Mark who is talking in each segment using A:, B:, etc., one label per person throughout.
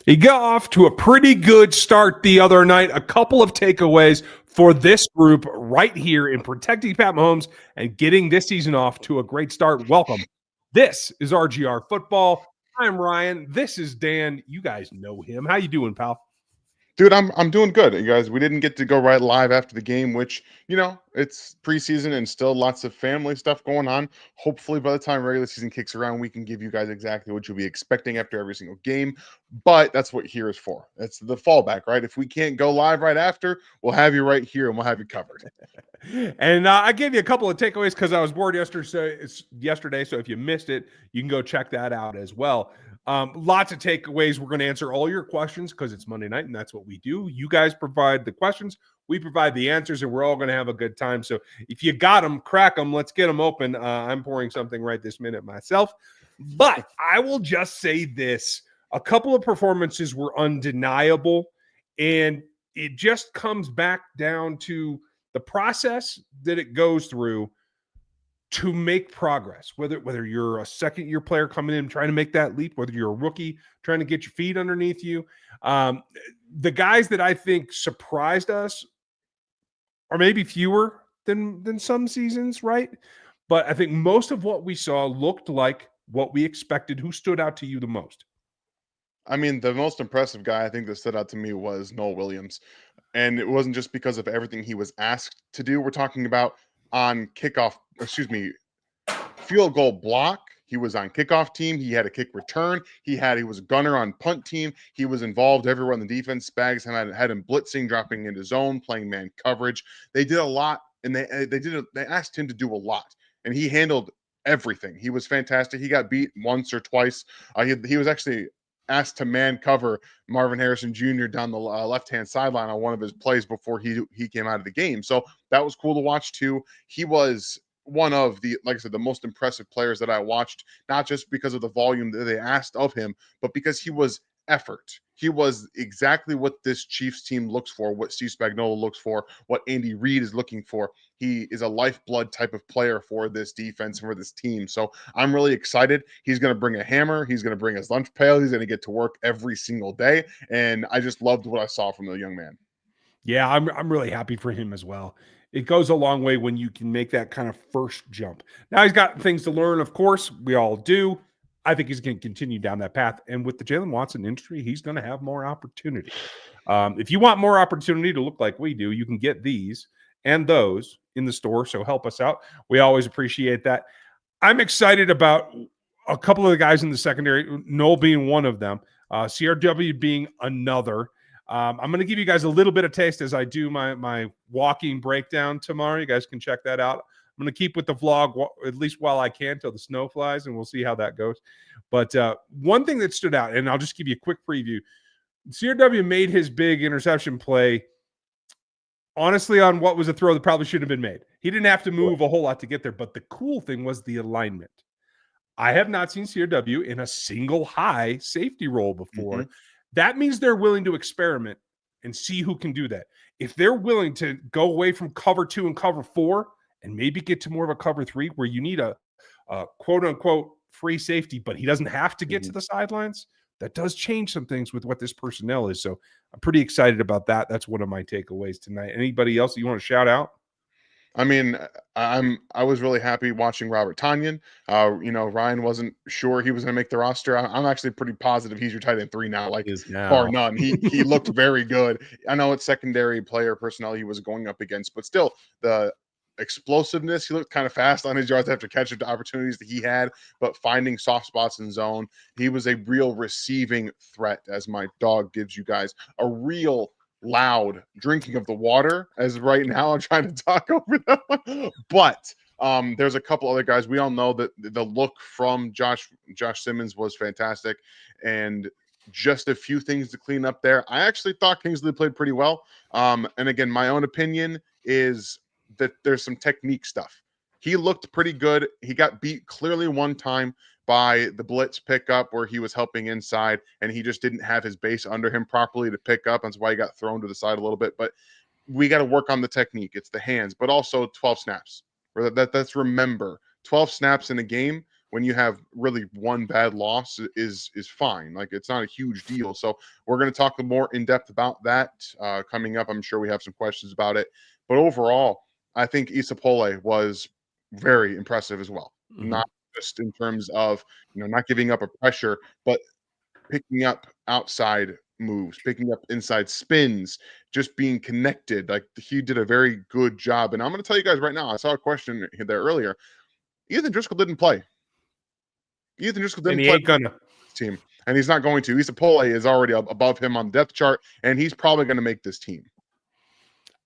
A: He got off to a pretty good start the other night. A couple of takeaways for this group right here in protecting Pat Mahomes and getting this season off to a great start. Welcome. This is RGR Football. I'm Ryan. This is Dan. You guys know him. How you doing, pal?
B: Dude, I'm doing good, you guys. We didn't get to go right live after the game, which, it's preseason and still lots of family stuff going on. Hopefully, by the time regular season kicks around, we can give you guys exactly what you'll be expecting after every single game. But that's what here is for. It's the fallback, right? If we can't go live right after, we'll have you right here and we'll have you covered.
A: And I gave you a couple of takeaways because I was bored yesterday. So if you missed it, you can go check that out as well. Lots of takeaways. We're going to answer all your questions because it's Monday night, and that's what we do. You guys provide the questions, we provide the answers, and we're all going to have a good time. So if you got them, crack them. Let's get them open. I'm pouring something right this minute myself. But I will just say this. A couple of performances were undeniable, and it just comes back down to the process that it goes through to make progress, whether you're a second-year player coming in trying to make that leap, whether you're a rookie trying to get your feet underneath you. The guys that I think surprised us are maybe fewer than some seasons, right? But I think most of what we saw looked like what we expected. Who stood out to you the most?
B: I mean, the most impressive guy I think that stood out to me was Noel Williams. And it wasn't just because of everything he was asked to do. We're talking about on field goal block. He was on kickoff team. He had a kick return. He was a gunner on punt team. He was involved everywhere on the defense. Spags had him blitzing, dropping into zone, playing man coverage. They did a lot, and they asked him to do a lot, and he handled everything. He was fantastic. He got beat once or twice. He was actually asked to man cover Marvin Harrison Jr. down the left-hand sideline on one of his plays before he came out of the game. So that was cool to watch too. He was one of like I said, the most impressive players that I watched, not just because of the volume that they asked of him, but because he was effort. He was exactly what this Chiefs team looks for, what Steve Spagnuolo looks for, what Andy Reid is looking for. He is a lifeblood type of player for this defense and for this team. So I'm really excited. He's going to bring a hammer. He's going to bring his lunch pail. He's going to get to work every single day. And I just loved what I saw from the young man.
A: Yeah, I'm really happy for him as well. It goes a long way when you can make that kind of first jump. Now he's got things to learn, of course. We all do. I think he's going to continue down that path. And with the Jalen Watson industry, he's going to have more opportunity. If you want more opportunity to look like we do, you can get these and those in the store. So help us out. We always appreciate that. I'm excited about a couple of the guys in the secondary, Noel being one of them, CRW being another. I'm going to give you guys a little bit of taste as I do my walking breakdown tomorrow. You guys can check that out. I'm going to keep with the vlog at least while I can till the snow flies, and we'll see how that goes. But one thing that stood out, and I'll just give you a quick preview. CRW made his big interception play, honestly, on what was a throw that probably shouldn't have been made. He didn't have to move a whole lot to get there, but the cool thing was the alignment. I have not seen CRW in a single high safety role before. Mm-hmm. That means they're willing to experiment and see who can do that. If they're willing to go away from cover 2 and cover 4 and maybe get to more of a cover 3 where you need a quote-unquote free safety, but he doesn't have to get to the sidelines, that does change some things with what this personnel is. So I'm pretty excited about that. That's one of my takeaways tonight. Anybody else that you want to shout out?
B: I mean, I was really happy watching Robert Tonyan. Ryan wasn't sure he was going to make the roster. I'm actually pretty positive he's your tight end 3 now, bar none. He looked very good. I know it's secondary player personnel he was going up against, but still the explosiveness. He looked kind of fast on his yards after catching the opportunities that he had, but finding soft spots in zone. He was a real receiving threat, as my dog gives you guys a real loud drinking of the water, as right now I'm trying to talk over that one. But there's a couple other guys. We all know that the look from Josh Simmons was fantastic, and just a few things to clean up there. I actually thought Kingsley played pretty well. And again, my own opinion is that there's some technique stuff. He looked pretty good. He got beat clearly one time by the blitz pickup where he was helping inside and he just didn't have his base under him properly to pick up. That's why he got thrown to the side a little bit. But we got to work on the technique. It's the hands, but also 12 snaps. Let's remember 12 snaps in a game when you have really one bad loss is fine. Like, it's not a huge deal. So we're going to talk more in depth about that coming up. I'm sure we have some questions about it. But overall, I think Isapole was very impressive as well. Not just in terms of, not giving up a pressure, but picking up outside moves, picking up inside spins, just being connected. Like, he did a very good job. And I'm going to tell you guys right now, I saw a question there earlier. Ethan Driscoll didn't play. Ethan Driscoll didn't
A: and he
B: play
A: ain't gonna.
B: team, and he's not going to. Isapole is already above him on the depth chart, and he's probably going to make this team.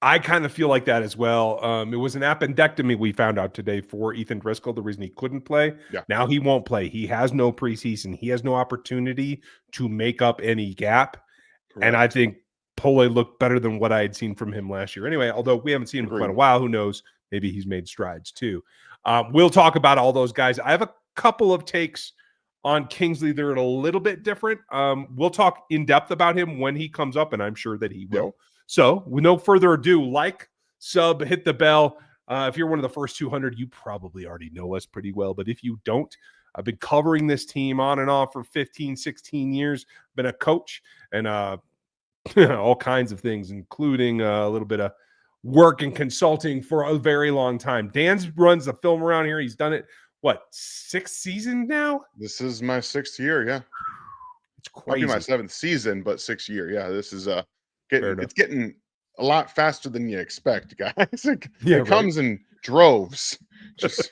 A: I kind of feel like that as well. It was an appendectomy we found out today for Ethan Driscoll, the reason he couldn't play.
B: Yeah.
A: Now he won't play. He has no preseason. He has no opportunity to make up any gap. Correct. And I think Pole looked better than what I had seen from him last year. Anyway, although we haven't seen him in quite a while, who knows? Maybe he's made strides too. We'll talk about all those guys. I have a couple of takes on Kingsley. They're a little bit different. We'll talk in depth about him when he comes up, and I'm sure that he will. Yep. So with no further ado, like, sub, hit the bell. If you're one of the first 200, you probably already know us pretty well. But if you don't, I've been covering this team on and off for 15, 16 years. Been a coach and all kinds of things, including a little bit of work and consulting for a very long time. Dan runs the film around here. He's done it, what, 6th season now?
B: This is my 6th year, yeah.
A: It's crazy.
B: Might be my 7th season, but 6th year. Yeah, this is it's getting a lot faster than you expect, guys. It comes in droves. Just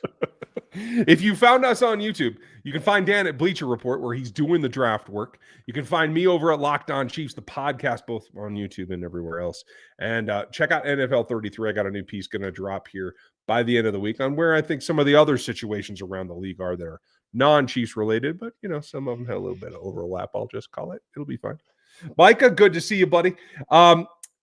A: if you found us on YouTube, you can find Dan at Bleacher Report, where he's doing the draft work. You can find me over at Locked On Chiefs, the podcast, both on YouTube and everywhere else. And check out NFL 33. I got a new piece going to drop here by the end of the week on where I think some of the other situations around the league are that are non-Chiefs related, but some of them have a little bit of overlap. I'll just call it. It'll be fine. Micah, good to see you, buddy.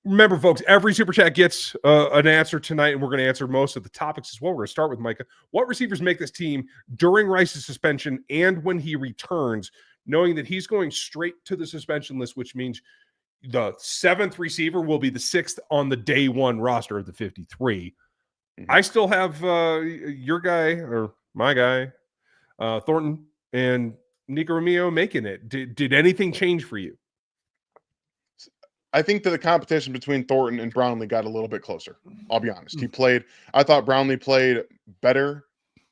A: Remember, folks, every Super Chat gets an answer tonight, and we're going to answer most of the topics as well. We're going to start with Micah. What receivers make this team during Rice's suspension and when he returns, knowing that he's going straight to the suspension list, which means the 7th receiver will be the 6th on the day one roster of the 53. I still have your guy or my guy, Thornton, and Nico Romeo making it. Did anything change for you?
B: I think that the competition between Thornton and Brownlee got a little bit closer. I'll be honest. I thought Brownlee played better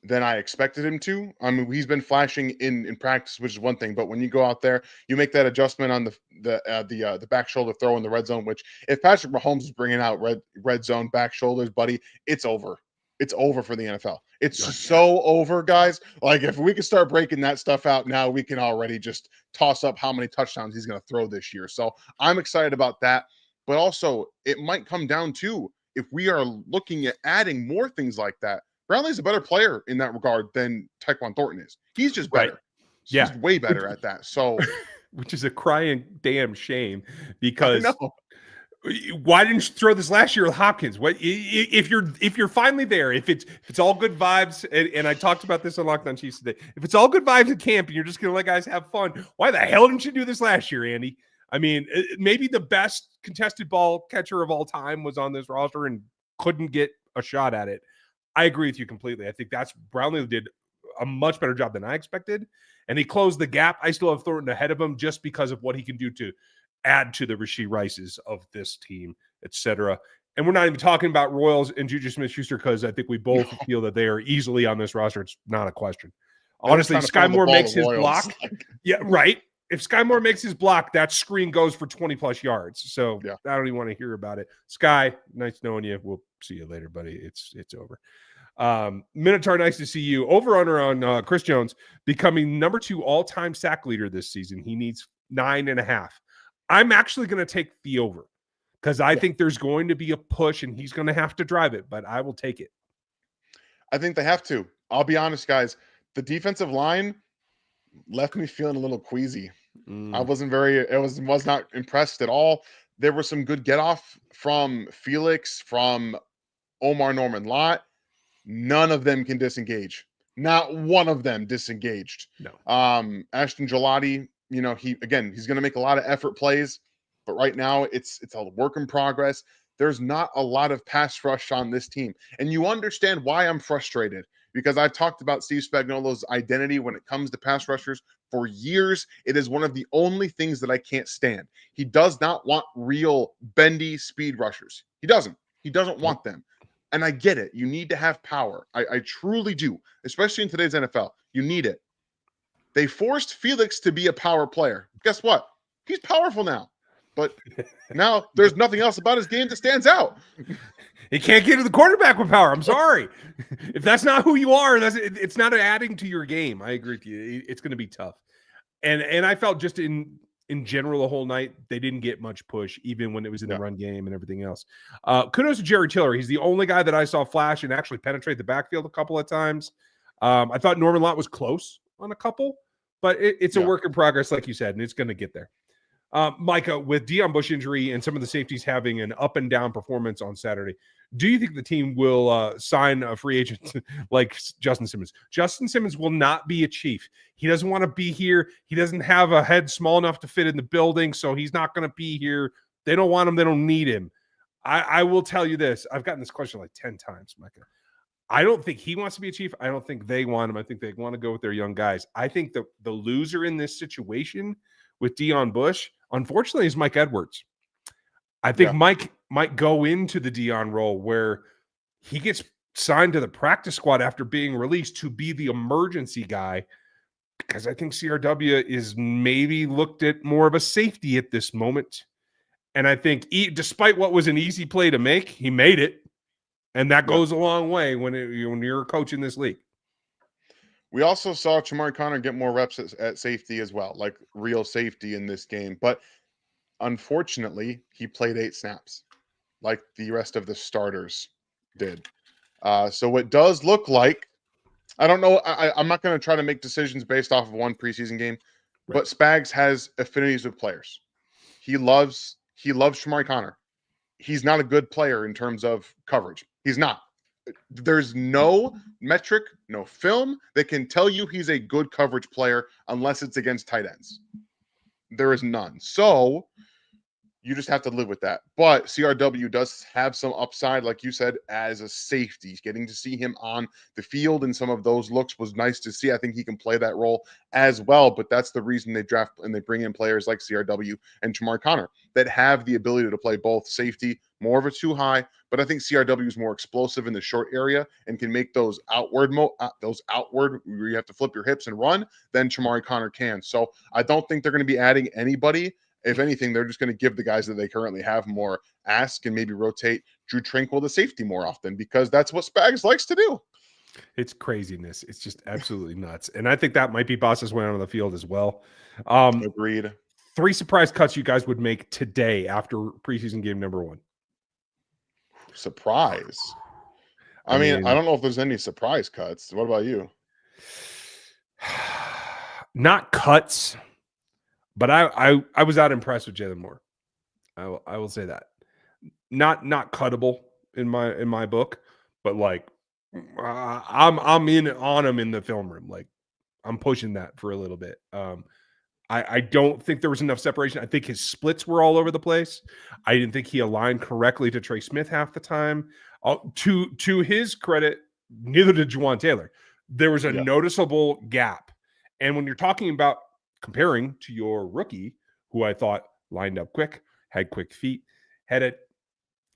B: than I expected him to. I mean, he's been flashing in practice, which is one thing, but when you go out there, you make that adjustment on the back shoulder throw in the red zone, which if Patrick Mahomes is bringing out red zone back shoulders, buddy, it's over. It's over for the NFL. It's so over, guys. Like, if we can start breaking that stuff out now, we can already just toss up how many touchdowns he's going to throw this year. So I'm excited about that. But also, it might come down to, if we are looking at adding more things like that, Brownlee's a better player in that regard than Tyquan Thornton is. He's just better.
A: Yeah.
B: He's way better at that. So,
A: which is a crying damn shame, because why didn't you throw this last year with Hopkins? What if you're finally there? If it's all good vibes, and I talked about this on Locked On Chiefs today. If it's all good vibes at camp and you're just gonna let guys have fun, why the hell didn't you do this last year, Andy? I mean, maybe the best contested ball catcher of all time was on this roster and couldn't get a shot at it. I agree with you completely. I think Brownlee did a much better job than I expected, and he closed the gap. I still have Thornton ahead of him just because of what he can do to add to the Rashee Rices of this team, etc. And we're not even talking about Royals and Juju Smith-Schuster, because I think we both feel that they are easily on this roster. It's not a question. Honestly, Sky Moore makes his block. Yeah, right. If Sky Moore makes his block, that screen goes for 20-plus yards. So I don't even want to hear about it. Sky, nice knowing you. We'll see you later, buddy. It's over. Minotaur, nice to see you. Over-under on Chris Jones becoming number 2 all-time sack leader this season. He needs 9.5. I'm actually going to take the over, because I think there's going to be a push and he's going to have to drive it, but I will take it.
B: I think they have to. I'll be honest, guys. The defensive line left me feeling a little queasy. I was not impressed at all. There was some good get off from Felix, from Omar Norman Lott. None of them can disengage. Not one of them disengaged.
A: No.
B: Ashton Gelati, he's going to make a lot of effort plays, but right now it's a work in progress. There's not a lot of pass rush on this team. And you understand why I'm frustrated. because I've talked about Steve Spagnuolo's identity when it comes to pass rushers for years. It is one of the only things that I can't stand. He does not want real bendy speed rushers. He doesn't. He doesn't want them. And I get it. You need to have power. I truly do, especially in today's NFL. You need it. They forced Felix to be a power player. Guess what? He's powerful now. But now there's nothing else about his game that stands out.
A: He can't get to the quarterback with power. I'm sorry. If that's not who you are, it's not adding to your game. I agree with you. It's going to be tough. And I felt just in general the whole night, they didn't get much push, even when it was in the run game and everything else. Kudos to Jerry Tiller. He's the only guy that I saw flash and actually penetrate the backfield a couple of times. I thought Norman Lott was close on a couple, but it's a work in progress, like you said, and it's going to get there. Micah, with Deion Bush injury and some of the safeties having an up and down performance on Saturday, do you think the team will sign a free agent like Justin Simmons? Justin Simmons will not be a Chief. He doesn't want to be here. He doesn't have a head small enough to fit in the building, so he's not going to be here. They don't want him. They don't need him. I will tell you this. I've gotten this question like 10 times, Micah. I don't think he wants to be a Chief. I don't think they want him. I think they want to go with their young guys. I think the loser in this situation with Deion Bush, unfortunately, is Mike Edwards. I think Mike might go into the Deion role where he gets signed to the practice squad after being released to be the emergency guy, because I think CRW is maybe looked at more of a safety at this moment. And I think despite what was an easy play to make, he made it. And that goes a long way when you're a coach in this league.
B: We also saw Chamari Connor get more reps at safety as well, like real safety in this game. But unfortunately, he played 8 snaps like the rest of the starters did. So it does look like, I don't know, I'm not going to try to make decisions based off of one preseason game, but Spags has affinities with players. He loves Chamari Connor. He's not a good player in terms of coverage. He's not. There's no metric, no film that can tell you he's a good coverage player unless it's against tight ends. There is none. So you just have to live with that. But CRW does have some upside, like you said, as a safety. Getting to see him on the field in some of those looks was nice to see. I think he can play that role as well. But that's the reason they draft and they bring in players like CRW and Chamari Connor that have the ability to play both safety, more of a 2 high. But I think CRW is more explosive in the short area and can make those outward where you have to flip your hips and run than Chamari Connor can. So I don't think they're going to be adding anybody. If anything, they're just going to give the guys that they currently have more ask and maybe rotate Drew Tranquil to safety more often, because that's what Spags likes to do.
A: It's craziness. It's just absolutely nuts. And I think that might be Boss's way on the field as well.
B: Agreed.
A: 3 surprise cuts you guys would make today after preseason game number 1.
B: Surprise. I mean, I don't know if there's any surprise cuts. What about you?
A: Not cuts. But I was out impressed with Jaden Moore. I will say that. Not cuttable in my book, but like I'm in on him in the film room. Like I'm pushing that for a little bit. I don't think there was enough separation. I think his splits were all over the place. I didn't think he aligned correctly to Trey Smith half the time. To his credit, neither did Juwan Taylor. There was a noticeable gap. And when you're talking about comparing to your rookie, who I thought lined up quick, had quick feet, had it.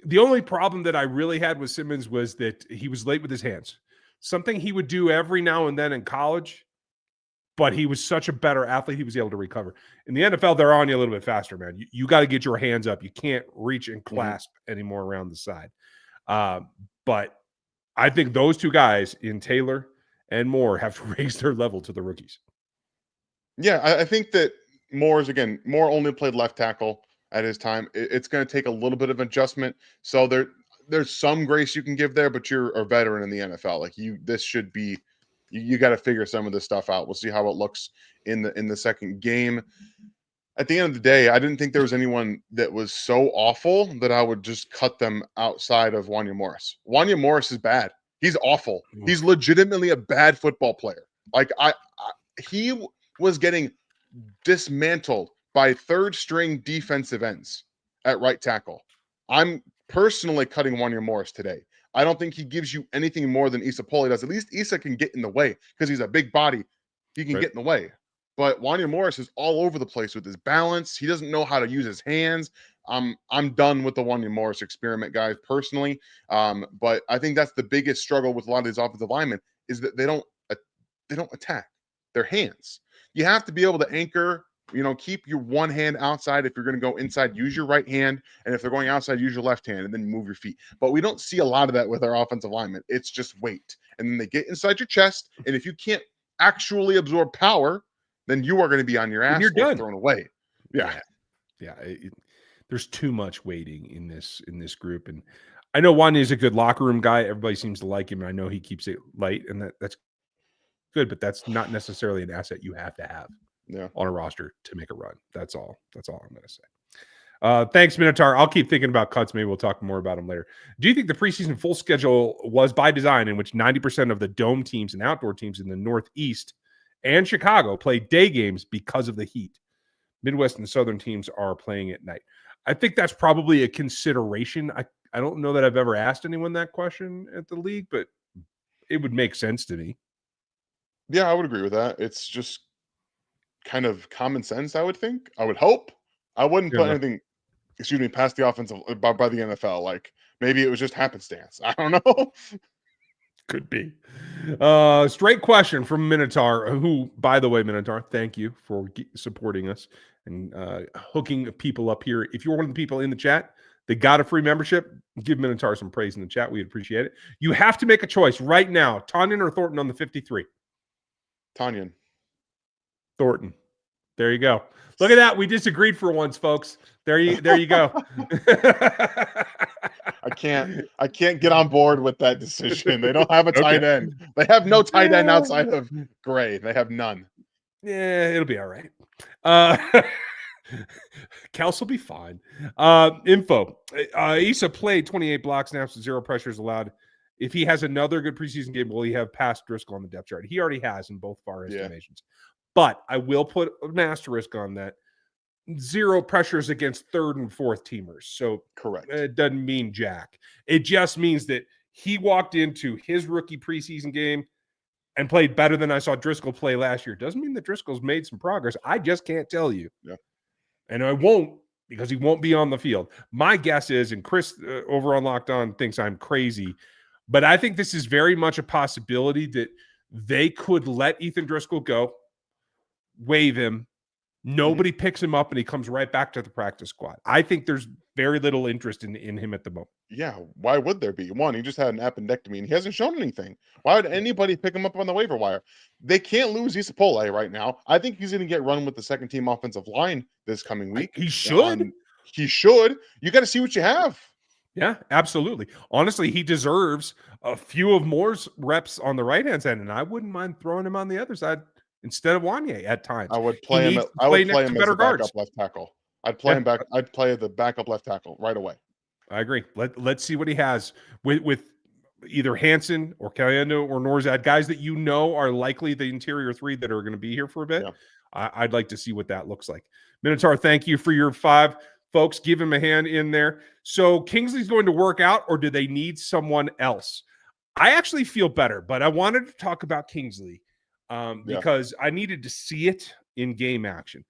A: The only problem that I really had with Simmons was that he was late with his hands. Something he would do every now and then in college, but he was such a better athlete, he was able to recover. In the NFL, they're on you a little bit faster, man. You got to get your hands up. You can't reach and clasp anymore around the side. But I think those 2 guys in Taylor and Moore have to raise their level to the rookies.
B: Yeah, I think that Moore only played left tackle at his time. It's going to take a little bit of adjustment. So there's some grace you can give there, but you're a veteran in the NFL. Like this should be, you got to figure some of this stuff out. We'll see how it looks in the second game. At the end of the day, I didn't think there was anyone that was so awful that I would just cut them outside of Wanya Morris. Wanya Morris is bad. He's awful. He's legitimately a bad football player. Like he was getting dismantled by 3rd-string defensive ends at right tackle. I'm personally cutting Wanya Morris today. I don't think he gives you anything more than Issa Pole does. At least Issa can get in the way because he's a big body. He can get in the way. But Wanya Morris is all over the place with his balance. He doesn't know how to use his hands. I'm done with the Wanya Morris experiment, guys, personally. But I think that's the biggest struggle with a lot of these offensive linemen is that they don't attack their hands. You have to be able to anchor, keep your one hand outside. If you're going to go inside, use your right hand. And if they're going outside, use your left hand and then move your feet. But we don't see a lot of that with our offensive linemen. It's just weight. And then they get inside your chest. And if you can't actually absorb power, then you are going to be on your ass or thrown away. Yeah.
A: There's too much waiting in this group. And I know Wanya is a good locker room guy. Everybody seems to like him. And I know he keeps it light, and that's good, but that's not necessarily an asset you have to have on a roster to make a run. That's all I'm going to say. Thanks, Minotaur. I'll keep thinking about cuts. Maybe we'll talk more about them later. Do you think the preseason full schedule was by design, in which 90% of the dome teams and outdoor teams in the Northeast and Chicago play day games because of the heat? Midwest and Southern teams are playing at night. I think that's probably a consideration. I don't know that I've ever asked anyone that question at the league, but it would make sense to me.
B: Yeah, I would agree with that. It's just kind of common sense, I would think. I would hope. I wouldn't put anything, past the offensive by the NFL. Like, maybe it was just happenstance. I don't know.
A: Could be. Straight question from Minotaur, who, by the way, Minotaur, thank you for supporting us and hooking people up here. If you're one of the people in the chat that got a free membership, give Minotaur some praise in the chat. We'd appreciate it. You have to make a choice right now. Tanyan or Thornton on the 53?
B: Tanyan.
A: Thornton. There you go. Look at that. We disagreed for once, folks. There you go.
B: I can't get on board with that decision. They don't have a tight end. They have no tight end outside of Gray. They have none.
A: Yeah, it'll be all right. Kels will be fine. Info. Issa played 28 block snaps with 0 pressures allowed. If he has another good preseason game, will he have passed Driscoll on the depth chart? He already has in both of our estimations. But I will put an asterisk on that. 0 pressures against 3rd and 4th teamers. So
B: correct.
A: It doesn't mean jack. It just means that he walked into his rookie preseason game and played better than I saw Driscoll play last year. Doesn't mean that Driscoll's made some progress. I just can't tell you.
B: Yeah.
A: And I won't, because he won't be on the field. My guess is, and Chris over on Locked On thinks I'm crazy, but I think this is very much a possibility that they could let Ethan Driscoll go, waive him. Nobody picks him up, and he comes right back to the practice squad. I think there's very little interest in him at the moment.
B: Yeah, why would there be? One, he just had an appendectomy, and he hasn't shown anything. Why would anybody pick him up on the waiver wire? They can't lose Issa Pole right now. I think he's going to get run with the second-team offensive line this coming week.
A: He should.
B: He should. You got to see what you have.
A: Yeah, absolutely. Honestly, he deserves a few of Moore's reps on the right-hand side, and I wouldn't mind throwing him on the other side instead of Wanya at times.
B: I would play him. I would play him as a backup left tackle. I'd play him back. I'd play the backup left tackle right away.
A: I agree. Let's see what he has with either Hansen or Caliendo or Norzad, guys that are likely the interior 3 that are going to be here for a bit. Yeah. I'd like to see what that looks like. Minotaur, thank you for your 5. Folks, give him a hand in there. So Kingsley's going to work out, or do they need someone else? I actually feel better, but I wanted to talk about Kingsley because I needed to see it in game action.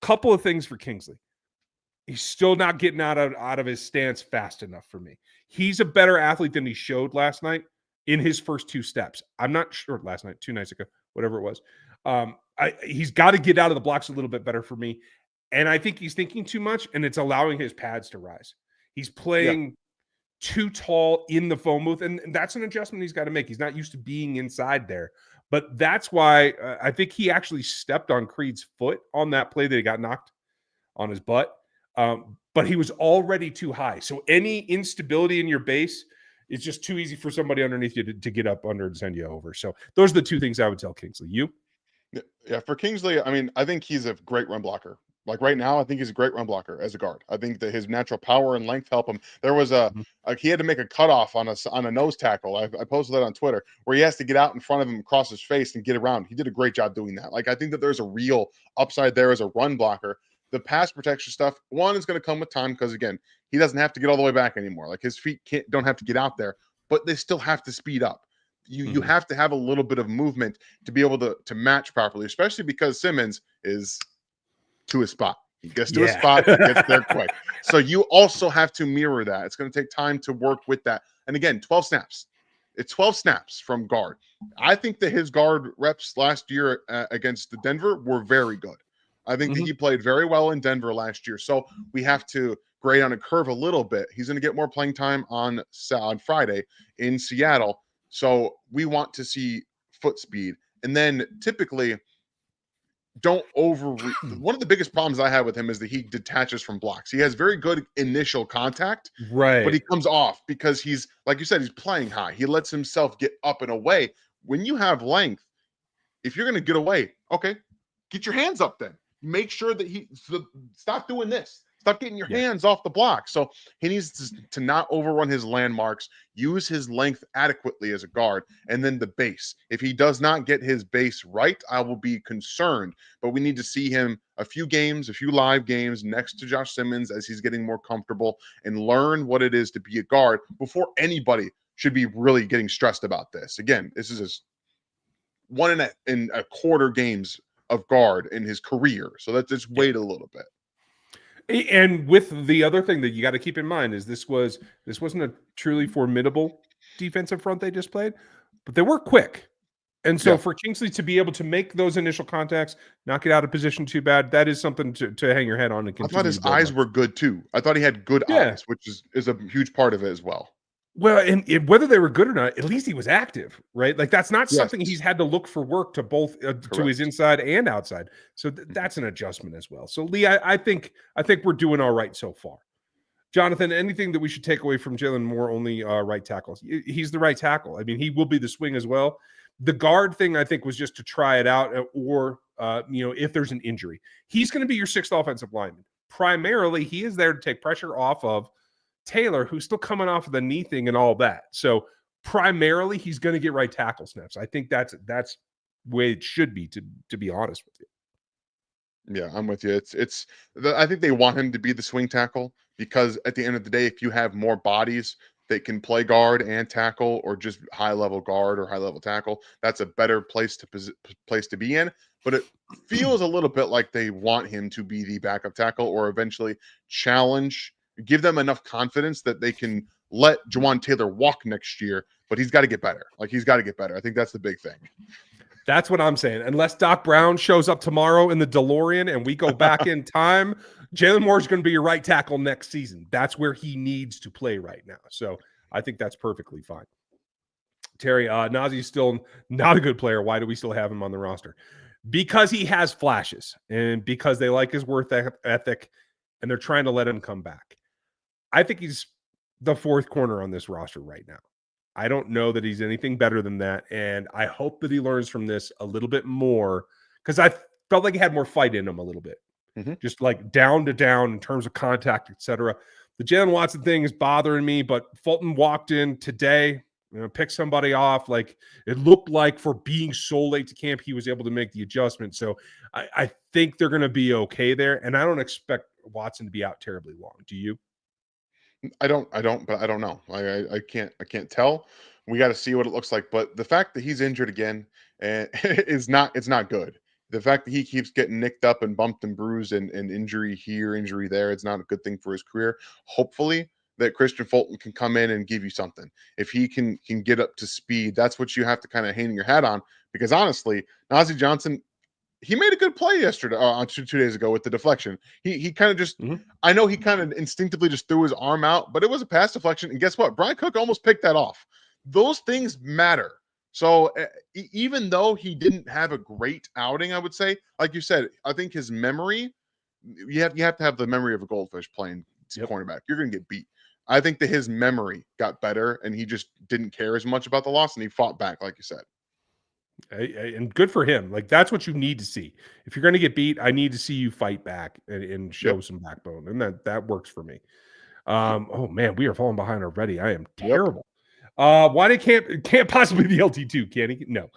A: A couple of things for Kingsley. He's still not getting out of his stance fast enough for me. He's a better athlete than he showed last night in his first 2 steps. I'm not sure last night, 2 nights ago, whatever it was. He's got to get out of the blocks a little bit better for me. And I think he's thinking too much, and it's allowing his pads to rise. He's playing too tall in the phone booth, and that's an adjustment he's got to make. He's not used to being inside there. But that's why I think he actually stepped on Creed's foot on that play that he got knocked on his butt. But he was already too high. So any instability in your base is just too easy for somebody underneath you to get up under and send you over. So those are the 2 things I would tell Kingsley. You?
B: Yeah, for Kingsley, I mean, I think he's a great run blocker. Like right now, I think he's a great run blocker as a guard. I think that his natural power and length help him. There was he had to make a cutoff on a nose tackle. I posted that on Twitter where he has to get out in front of him, cross his face, and get around. He did a great job doing that. Like I think that there's a real upside there as a run blocker. The pass protection stuff, one is going to come with time because again, he doesn't have to get all the way back anymore. Like his feet don't have to get out there. but they still have to speed up. You
A: Mhm.
B: have to have a little bit of movement to be able to match properly, especially because Simmons is to his spot. He gets to a
A: Yeah.
B: spot, he gets there quick. So you also have to mirror that. It's going to take time to work with that. And again, 12 snaps. It's 12 snaps from guard. I think that his guard reps last year against the Denver were very good. I think that
A: Mhm.
B: he played very well in Denver last year. So we have to grade on a curve a little bit. He's going to get more playing time on Friday in Seattle. So we want to see foot speed. And then typically don't one of the biggest problems I have with him is that he detaches from blocks. He has very good initial contact, but
A: Right.
B: he comes off because he's, like you said, he's playing high. He lets himself get up and away. When you have length, if you're going to get away, okay, get your hands up then. Make sure that stop doing this. Stop getting your
A: Yeah.
B: hands off the block. So he needs to not overrun his landmarks, use his length adequately as a guard, and then the base. If he does not get his base right, I will be concerned. But we need to see him a few live games next to Josh Simmons as he's getting more comfortable and learn what it is to be a guard before anybody should be really getting stressed about this. Again, this is his one and a quarter games of guard in his career. So let's just wait a little bit.
A: And with the other thing that you got to keep in mind is this wasn't a truly formidable defensive front they just played, but they were quick. And so
B: Yeah.
A: for Kingsley to be able to make those initial contacts, not get out of position too bad, that is something to hang your head on and
B: I
A: continue
B: thought his
A: to build
B: eyes
A: on.
B: were good too. I thought he had good
A: Yeah.
B: eyes, which is a huge part of it as well.
A: Well, and whether they were good or not, at least he was active, right? Like that's not
B: Yes.
A: something he's had to look for work to both to his inside and outside. So that's an adjustment as well. So Lee, I think we're doing all right so far. Jonathan, anything that we should take away from Jalen Moore? Only right tackles. He's the right tackle. I mean, he will be the swing as well. The guard thing, I think, was just to try it out, or if there's an injury, he's going to be your sixth offensive lineman. Primarily, he is there to take pressure off of Taylor, who's still coming off of the knee thing and all that. So primarily, he's going to get right tackle snaps. I think that's the way it should be. To be honest with you.
B: Yeah, I'm with you. I think they want him to be the swing tackle because at the end of the day, if you have more bodies that can play guard and tackle, or just high level guard or high level tackle, that's a better place to be in. But it feels a little bit like they want him to be the backup tackle, or eventually give them enough confidence that they can let Jawan Taylor walk next year. But he's got to get better. He's got to get better. I think that's the big thing.
A: That's what I'm saying. Unless Doc Brown shows up tomorrow in the DeLorean and we go back in time, Jalen Moore is going to be your right tackle next season. That's where he needs to play right now. So I think that's perfectly fine. Terry, Nazi's still not a good player. Why do we still have him on the roster? Because he has flashes and because they like his work ethic and they're trying to let him come back. I think he's the fourth corner on this roster right now. I don't know that he's anything better than that. And I hope that he learns from this a little bit more, because I felt like he had more fight in him a little bit. Just like down to down in terms of contact, etc. The Jalen Watson thing is bothering me, but Fulton walked in today, picked somebody off. Like it looked like for being so late to camp, he was able to make the adjustment. So I think they're going to be okay there. And I don't expect Watson to be out terribly long. Do you?
B: I don't, but I don't know. I can't tell. We got to see what it looks like. But the fact that he's injured again it's not good. The fact that he keeps getting nicked up and bumped and bruised and injury here, injury there, it's not a good thing for his career. Hopefully that Christian Fulton can come in and give you something. If he can get up to speed, that's what you have to kind of hang your hat on. Because honestly, Nazeeh Johnson, he made a good play yesterday, on 2 days ago with the deflection. He kind of just, I know he kind of instinctively just threw his arm out, but it was a pass deflection. And guess what? Brian Cook almost picked that off. Those things matter. So even though he didn't have a great outing, I would say, like you said, I think his memory, you have to have the memory of a goldfish playing cornerback. You're going to get beat. I think that his memory got better and he just didn't care as much about the loss and he fought back, like you said.
A: And good for him. Like that's what you need to see. If you're going to get beat, I need to see you fight back and show some backbone, and that works for me. Oh man, we are falling behind already. I am terrible. Why they can't possibly be LT2? Can he? No.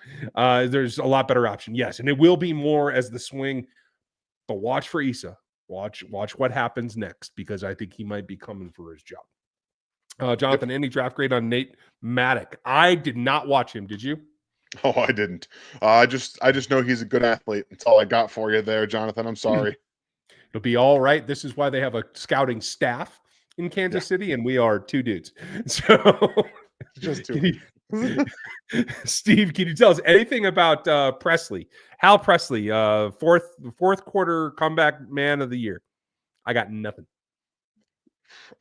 A: There's a lot better option. Yes, and it will be more as the swing. But watch for Issa. Watch what happens next, because I think he might be coming for his job. Jonathan, any draft grade on Nate Maddock? I did not watch him. Did you?
B: Oh, I didn't. I just know he's a good athlete. That's all I got for you there, Jonathan. I'm sorry.
A: It'll be all right. This is why they have a scouting staff in Kansas City, and we are 2 dudes. So,
B: just 2.
A: Steve, can you tell us anything about Presley? Hal Presley, fourth quarter comeback man of the year. I got nothing.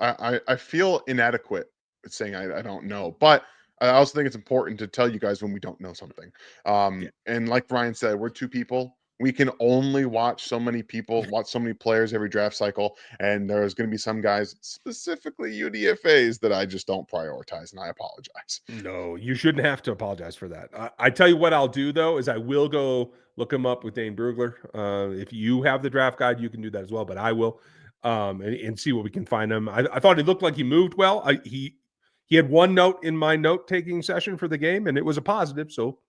B: I feel inadequate at saying I don't know, but I also think it's important to tell you guys when we don't know something. And like Brian said, we're 2 people. We can only watch so many players every draft cycle, and there's going to be some guys, specifically UDFAs, that I just don't prioritize, and I apologize.
A: No, you shouldn't have to apologize for that. I tell you what I'll do, though, is I will go look him up with Dane Brugler. If you have the draft guide, you can do that as well, but I will and see what we can find him. I thought he looked like he moved well. He had one note in my note-taking session for the game, and it was a positive, so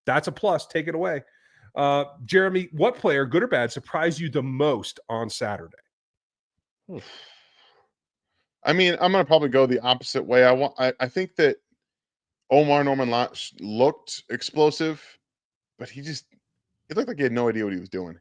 A: that's a plus. Take it away. Jeremy, what player, good or bad, surprised you the most on Saturday?
B: I mean, I'm going to probably go the opposite way. I think that Omar Norman looked explosive, but he looked like he had no idea what he was doing.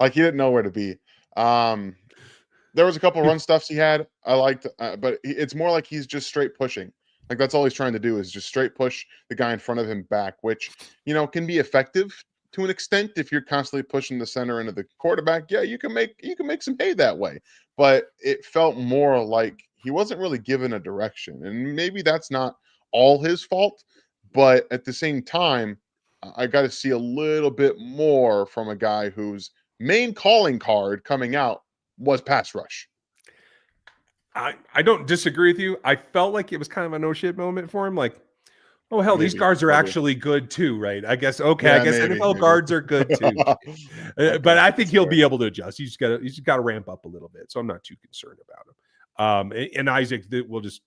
B: Like he didn't know where to be. There was a couple run stuffs he had I liked, but it's more like he's just straight pushing. Like that's all he's trying to do is just straight push the guy in front of him back, which, can be effective to an extent if you're constantly pushing the center into the quarterback. Yeah, you can make some hay that way. But it felt more like he wasn't really given a direction. And maybe that's not all his fault, but at the same time, I got to see a little bit more from a guy whose main calling card coming out was pass rush.
A: I don't disagree with you. I felt like it was kind of a no shit moment for him. Like, oh hell, these guards are actually good too, right? I guess NFL guards are good too. But I think he'll be able to adjust. He's got to ramp up a little bit. So I'm not too concerned about him. And Isaac, we'll just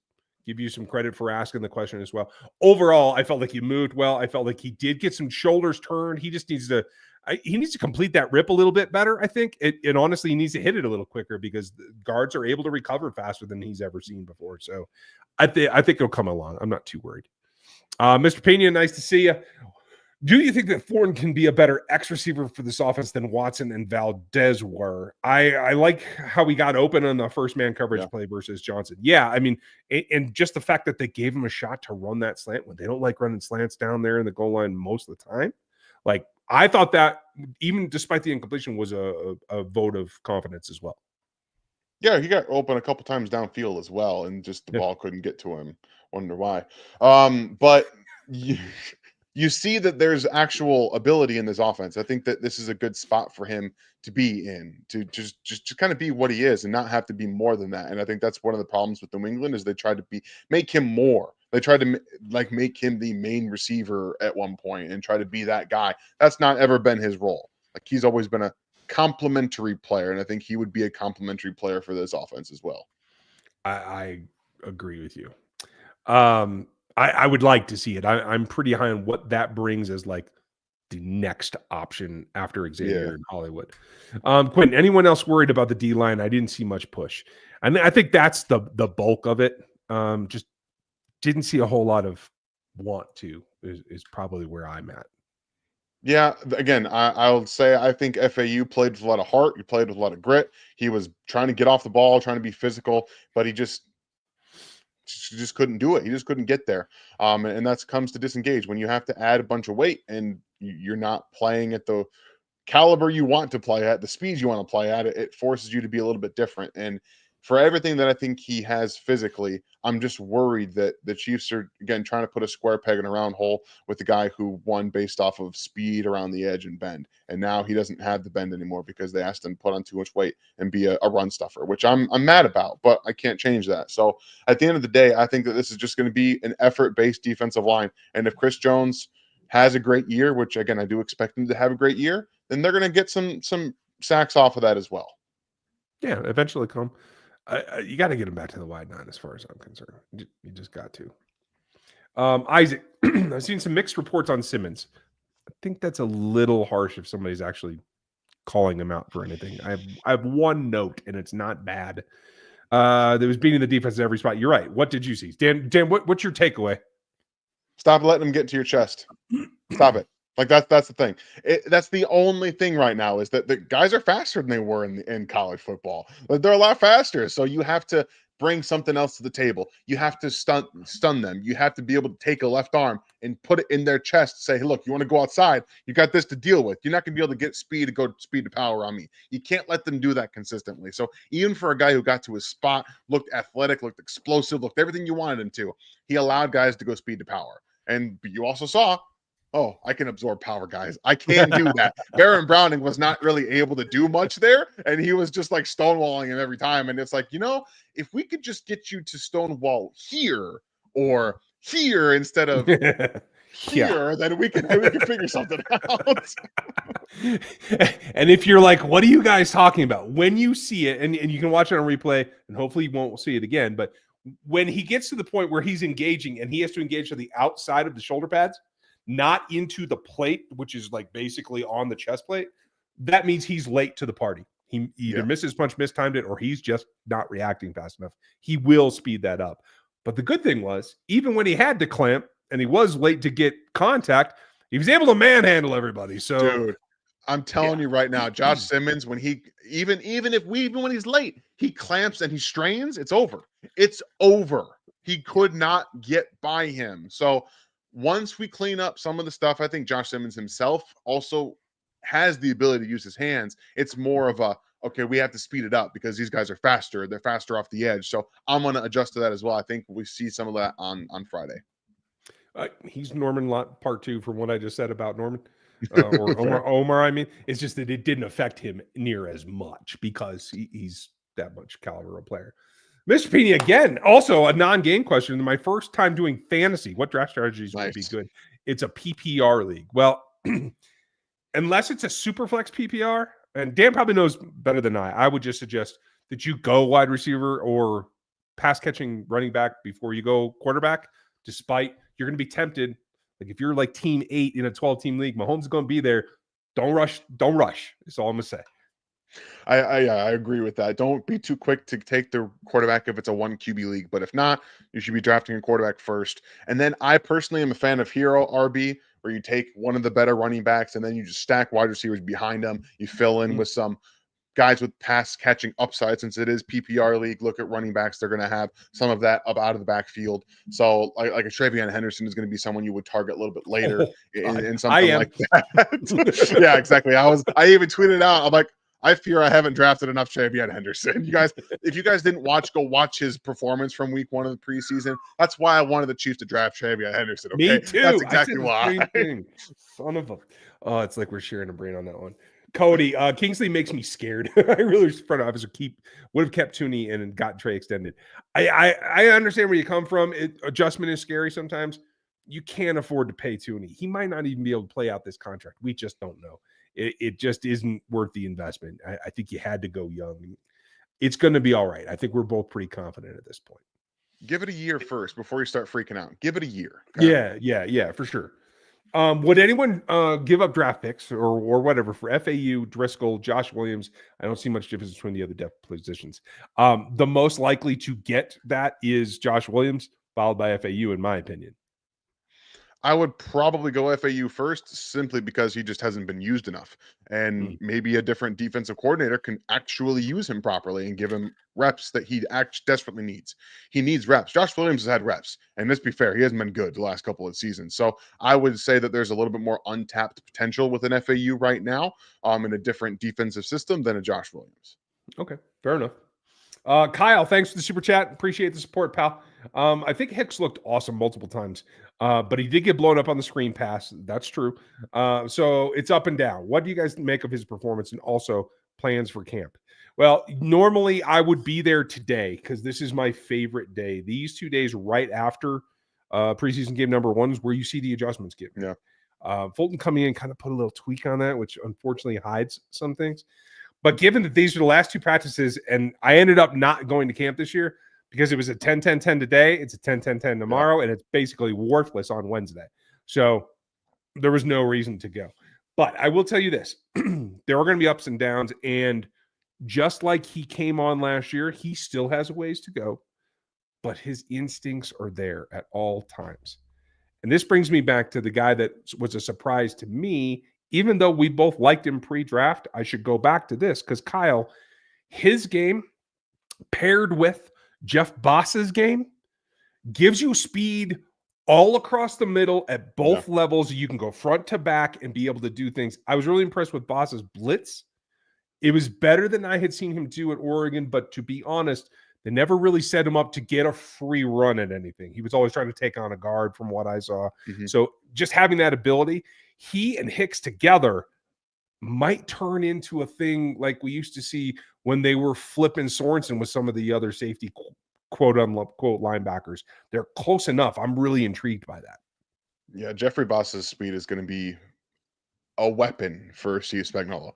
A: give you some credit for asking the question as well. Overall, I felt like he moved well. I felt like he did get some shoulders turned. He just needs to complete that rip a little bit better, I think. And honestly, he needs to hit it a little quicker because the guards are able to recover faster than he's ever seen before. So I think it'll come along. I'm not too worried. Mr. Pena, nice to see you. Do you think that Thornton can be a better X receiver for this offense than Watson and Valdez were? I like how we got open on the first man coverage play versus Johnson. Yeah, I mean, and just the fact that they gave him a shot to run that slant when they don't like running slants down there in the goal line most of the time. Like, I thought that, even despite the incompletion, was a vote of confidence as well.
B: Yeah, he got open a couple times downfield as well, and just the ball couldn't get to him. Wonder why. But you see that there's actual ability in this offense. I think that this is a good spot for him to be in, to just kind of be what he is and not have to be more than that. And I think that's one of the problems with New England is they tried to make him more. They tried to make him the main receiver at one point and try to be that guy. That's not ever been his role. Like he's always been a complementary player, and I think he would be a complementary player for this offense as well.
A: I agree with you. I would like to see it. I'm pretty high on what that brings as like the next option after Xavier in Hollywood. Quentin, anyone else worried about the D line? I didn't see much push. And I think that's the bulk of it. Just didn't see a whole lot of want to is probably where I'm at.
B: Yeah, again, I'll say I think FAU played with a lot of heart. He played with a lot of grit. He was trying to get off the ball, trying to be physical, but he just couldn't do it. He just couldn't get there. And that comes to disengage when you have to add a bunch of weight and you're not playing at the caliber you want to play at, the speed you want to play at. It forces you to be a little bit different. And for everything that I think he has physically, I'm just worried that the Chiefs are, again, trying to put a square peg in a round hole with the guy who won based off of speed around the edge and bend. And now he doesn't have the bend anymore because they asked him to put on too much weight and be a run stuffer, which I'm mad about, but I can't change that. So at the end of the day, I think that this is just going to be an effort-based defensive line. And if Chris Jones has a great year, which, again, I do expect him to have a great year, then they're going to get some sacks off of that as well.
A: Yeah, eventually come. You got to get him back to the wide 9 as far as I'm concerned. You just got to. Isaac, I've seen some mixed reports on Simmons. I think that's a little harsh if somebody's actually calling him out for anything. I have one note, and it's not bad. There was beating the defense in every spot. You're right. What did you see? Dan, what's your takeaway?
B: Stop letting them get to your chest. Stop it. Like that's the thing. That's the only thing right now is that the guys are faster than they were in college football. Like, they're a lot faster. So you have to bring something else to the table. You have to stun them. You have to be able to take a left arm and put it in their chest. Say, hey, look, you want to go outside? You got this to deal with. You're not going to be able to get speed to power on me. You can't let them do that consistently. So even for a guy who got to his spot, looked athletic, looked explosive, looked everything you wanted him to, he allowed guys to go speed to power. And you also saw, oh, I can absorb power, guys. I can do that. Baron Browning was not really able to do much there, and he was just like stonewalling him every time. And it's like, if we could just get you to stonewall here or here instead of here, then we can figure something out.
A: And if you're like, what are you guys talking about? When you see it, and you can watch it on replay, and hopefully you won't see it again, but when he gets to the point where he's engaging and he has to engage to the outside of the shoulder pads, not into the plate, which is like basically on the chest plate, that means he's late to the party. He either misses punch, mistimed it, or he's just not reacting fast enough. He will speed that up. But the good thing was, even when he had to clamp and he was late to get contact, he was able to manhandle everybody. So,
B: dude, I'm telling you right now, Josh Simmons, when he even when he's late, he clamps and he strains, it's over. It's over. He could not get by him. So once we clean up some of the stuff, I think Josh Simmons himself also has the ability to use his hands. It's more of a, okay, we have to speed it up because these guys are faster. They're faster off the edge. So I'm going to adjust to that as well. I think we see some of that on Friday.
A: He's Norman Lot part 2 from what I just said about Norman. Or Omar, I mean, it's just that it didn't affect him near as much because he's that much caliber of player. Mr. Pini, again, also a non-game question. My first time doing fantasy. What draft strategies would be good? It's a PPR league. Well, unless it's a super flex PPR, and Dan probably knows better than I would just suggest that you go wide receiver or pass catching running back before you go quarterback, despite you're going to be tempted. Like if you're like team 8 in a 12-team league, Mahomes is going to be there. Don't rush. Don't rush. That's all I'm going to say.
B: I agree with that. Don't be too quick to take the quarterback if it's a 1 QB league, but if not, you should be drafting a quarterback first. And then I personally am a fan of hero RB, where you take one of the better running backs and then you just stack wide receivers behind them. You fill in with some guys with pass catching upside. Since it is PPR league, look at running backs. They're going to have some of that up out of the backfield. So like a Travion Henderson is going to be someone you would target a little bit later in something like that. Yeah, exactly. I even tweeted out, I'm like, I fear I haven't drafted enough Travion Henderson. You guys, if you guys didn't go watch his performance from week 1 of the preseason. That's why I wanted the Chiefs to draft Travion Henderson. Okay?
A: Me too.
B: That's exactly why.
A: Son of a. Oh, it's like we're sharing a brain on that one. Cody, Kingsley makes me scared. I really wish the front office would have kept Tooney and got Trey extended. I understand where you come from. Adjustment is scary sometimes. You can't afford to pay Tooney. He might not even be able to play out this contract. We just don't know. It just isn't worth the investment. I think you had to go young. It's going to be all right. I think we're both pretty confident at this point.
B: Give it a year first before you start freaking out. Give it a year. Okay?
A: Yeah, for sure. Would anyone give up draft picks or whatever for FAU, Driscoll, Josh Williams? I don't see much difference between the other depth positions. The most likely to get that is Josh Williams, followed by FAU, in my opinion.
B: I would probably go FAU first simply because he just hasn't been used enough. And maybe a different defensive coordinator can actually use him properly and give him reps that he desperately needs. He needs reps. Josh Williams has had reps. And let's be fair, he hasn't been good the last couple of seasons. So I would say that there's a little bit more untapped potential within FAU right now in a different defensive system than a Josh Williams.
A: Okay, fair enough. Kyle, thanks for the super chat. Appreciate the support, pal. I think Hicks looked awesome multiple times, but he did get blown up on the screen pass. That's true. So it's up and down. What do you guys make of his performance and also plans for camp? Well, normally I would be there today because this is my favorite day. These 2 days right after preseason game number 1 is where you see the adjustments get made.
B: Yeah.
A: Fulton coming in kind of put a little tweak on that, which unfortunately hides some things. But given that these are the last 2 practices, and I ended up not going to camp this year because it was a 10-10-10 today, it's a 10-10-10 tomorrow, and it's basically worthless on Wednesday. So there was no reason to go. But I will tell you this. There are going to be ups and downs, and just like he came on last year, he still has a ways to go, but his instincts are there at all times. And this brings me back to the guy that was a surprise to me, even though we both liked him pre-draft. I should go back to this because Kyle, his game paired with Jeff Boss's game gives you speed all across the middle at both levels. You can go front to back and be able to do things. I was really impressed with Boss's blitz. It was better than I had seen him do at Oregon, but to be honest, they never really set him up to get a free run at anything. He was always trying to take on a guard from what I saw. So just having that ability, he and Hicks together might turn into a thing like we used to see when they were flipping Sorensen with some of the other safety quote unquote linebackers. They're close enough. I'm really intrigued by that.
B: Yeah, Jeffrey Boss's speed is going to be a weapon for Steve Spagnuolo.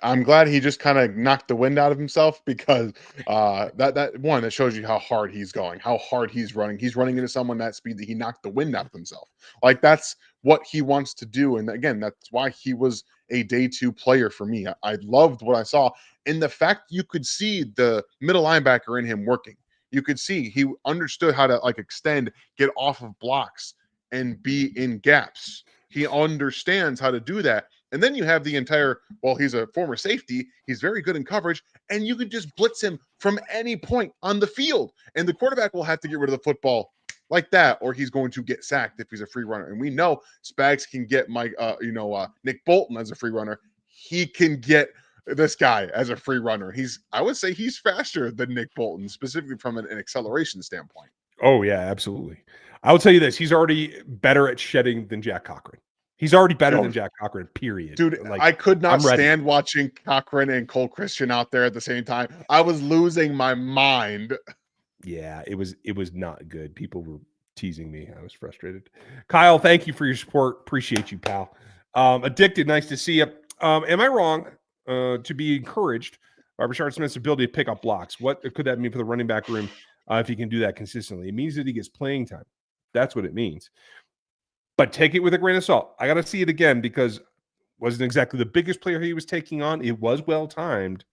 B: I'm glad he just kind of knocked the wind out of himself because that shows you how hard he's going, how hard he's running. He's running into someone that speed that he knocked the wind out of himself. Like that's what he wants to do. And again, that's why he was a day 2 player for me. I loved what I saw. And the fact you could see the middle linebacker in him working. You could see he understood how to like extend, get off of blocks, and be in gaps. He understands how to do that. And then you have the entire, well, he's a former safety. He's very good in coverage. And you could just blitz him from any point on the field. And the quarterback will have to get rid of the football like that, or he's going to get sacked if he's a free runner. And we know Spags can get Nick Bolton as a free runner. He can get this guy as a free runner. I would say he's faster than Nick Bolton, specifically from an acceleration standpoint.
A: Oh, yeah, absolutely. I will tell you this. He's already better at shedding than Jack Cochran. He's already better than Jack Cochran, period.
B: Dude, like, I could not stand watching Cochran and Cole Christian out there at the same time. I was losing my mind.
A: Yeah, it was not good. People were teasing me. I was frustrated. Kyle, thank you for your support. Appreciate you, pal. Addicted, nice to see you. Am I wrong to be encouraged by Rashard Smith's ability to pick up blocks? What could that mean for the running back room if he can do that consistently? It means that he gets playing time. That's what it means. But take it with a grain of salt. I got to see it again because it wasn't exactly the biggest player he was taking on. It was well-timed,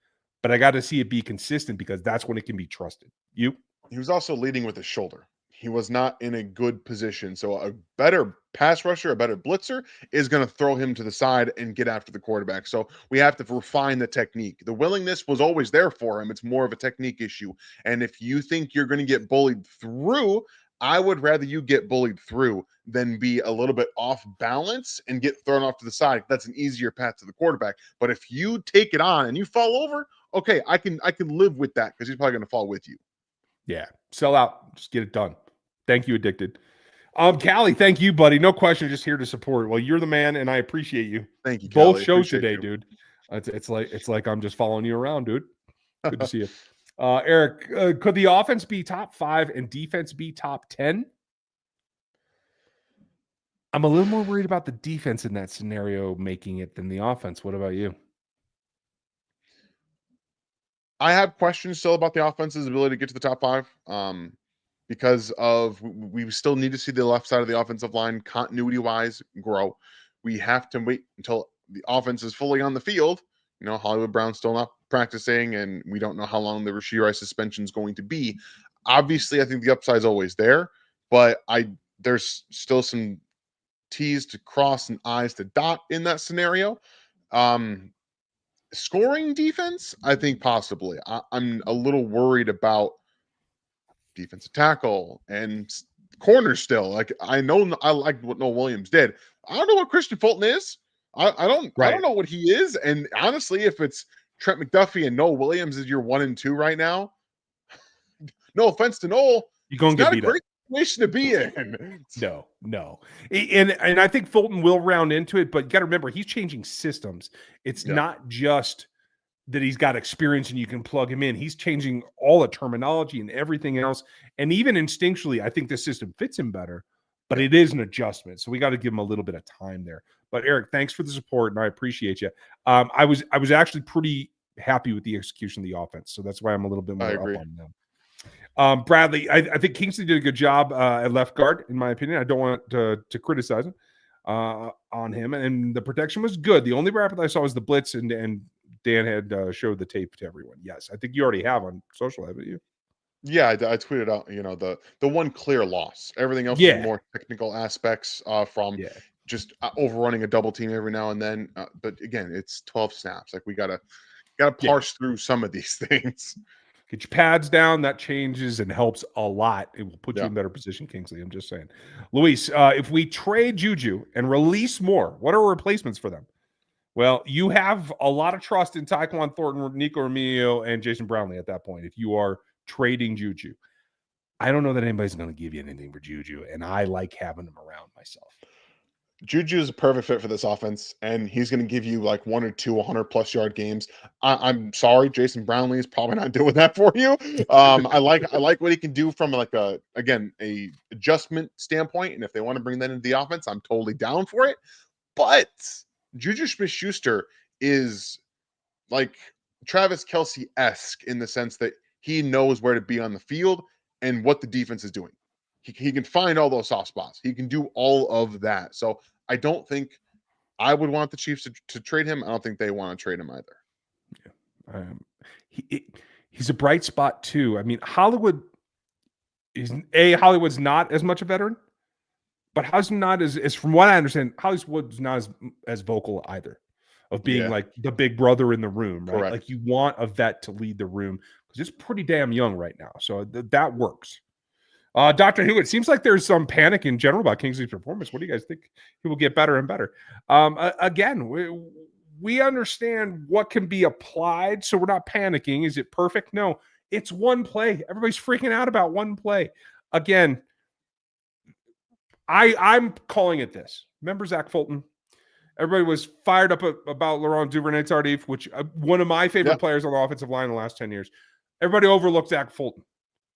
A: but I got to see it be consistent because that's when it can be trusted. He
B: was also leading with his shoulder. He was not in a good position. So a better pass rusher, a better blitzer is going to throw him to the side and get after the quarterback. So we have to refine the technique. The willingness was always there for him. It's more of a technique issue. And if you think you're going to get bullied through, I would rather you get bullied through than be a little bit off balance and get thrown off to the side. That's an easier path to the quarterback. But if you take it on and you fall over, okay, I can live with that because he's probably going to fall with you.
A: Yeah, sell out. Just get it done. Thank you, Addicted. Callie, thank you, buddy. No question, just here to support. Well, you're the man, and I appreciate you.
B: Thank you,
A: Both
B: Callie.
A: shows today, dude. It's like I'm just following you around, dude. Good to see you. Eric, could the offense be top 5 and defense be top 10? I'm a little more worried about the defense in that scenario making it than the offense. What about you?
B: I have questions still about the offense's ability to get to the top 5 because of we still need to see the left side of the offensive line continuity-wise grow. We have to wait until the offense is fully on the field. You know, Hollywood Brown's still not practicing, and we don't know how long the Rashee Rice suspension is going to be. Obviously, I think the upside is always there, but there's still some T's to cross and I's to dot in that scenario. Scoring defense, I think possibly. I'm a little worried about defensive tackle and corner still. Like I like what Noah Williams did. I don't know what Christian Fulton is. I don't know what he is. And honestly, if it's Trent McDuffie and Noah Williams is your 1 and 2 right now, no offense to Noel,
A: you're gonna get beat up.
B: Situation to be in.
A: No. And I think Fulton will round into it, but you got to remember he's changing systems. It's not just that he's got experience and you can plug him in. He's changing all the terminology and everything else. And even instinctually, I think the system fits him better, but it is an adjustment. So we got to give him a little bit of time there. But Eric, thanks for the support and I appreciate you. I was actually pretty happy with the execution of the offense. So that's why I'm a little bit more up on them. Bradley, I think Kingsley did a good job at left guard, in my opinion. I don't want to criticize him on him, and the protection was good. The only rapid I saw was the blitz and Dan had showed the tape to everyone. Yes, I think you already have on social, haven't you?
B: Yeah, I tweeted out, the one clear loss. Everything else was
A: Yeah,
B: more technical aspects from
A: yeah,
B: just overrunning a double team every now and then. But again, it's 12 snaps. Like we gotta
A: yeah.
B: parse through some of these things.
A: Get your pads down. That changes and helps a lot. It will put you
B: Yeah.
A: in better position, Kingsley. I'm just saying. Luis, if we trade Juju and release more, what are replacements for them? Well, you have a lot of trust in Tyquan Thornton, Nico Romeo, and Jason Brownlee at that point if you are trading Juju. I don't know that anybody's going to give you anything for Juju, and I like having him around myself.
B: Juju is a perfect fit for this offense, and he's going to give you like 1 or 2 100+ yard games. I'm sorry, Jason Brownlee is probably not doing that for you. I like what he can do from like a adjustment standpoint, and if they want to bring that into the offense, I'm totally down for it. But Juju Smith-Schuster is like Travis Kelce-esque in the sense that he knows where to be on the field and what the defense is doing. He can find all those soft spots. He can do all of that. So I don't think I would want the Chiefs to trade him. I don't think they want to trade him either.
A: Yeah. He's a bright spot too. I mean, Hollywood's not as much a veteran, but Hollywood's not as from what I understand, Hollywood's not as vocal either of being like the big brother in the room, right?
B: Correct.
A: Like you want a vet to lead the room because it's pretty damn young right now. So that works. Dr. Who, it seems like there's some panic in general about Kingsley's performance. What do you guys think? He will get better and better. Again, we understand what can be applied, so we're not panicking. Is it perfect? No, it's one play. Everybody's freaking out about one play. Again, I'm calling it this. Remember Zach Fulton? Everybody was fired up about Laurent Duvernay-Tardif, which one of my favorite players on the offensive line in the last 10 years. Everybody overlooked Zach Fulton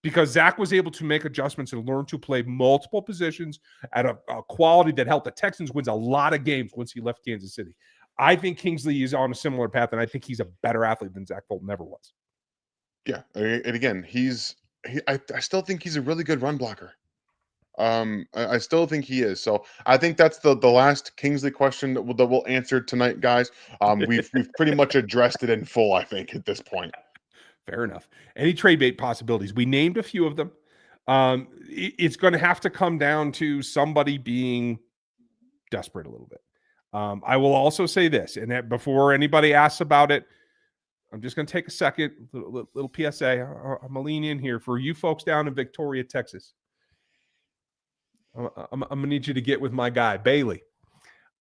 A: because Zach was able to make adjustments and learn to play multiple positions at a quality that helped the Texans win a lot of games once he left Kansas City. I think Kingsley is on a similar path, and I think he's a better athlete than Zach Fulton ever was.
B: Yeah, and again, I still think he's a really good run blocker. I still think he is. So I think that's the last Kingsley question that we'll answer tonight, guys. We've pretty much addressed it in full, I think, at this point.
A: Fair enough. Any trade bait possibilities? We named a few of them. It's going to have to come down to somebody being desperate a little bit. I will also say this, and that before anybody asks about it, I'm just going to take a second, little PSA. I'm going to lean in here for you folks down in Victoria, Texas. I'm going to need you to get with my guy, Bailey.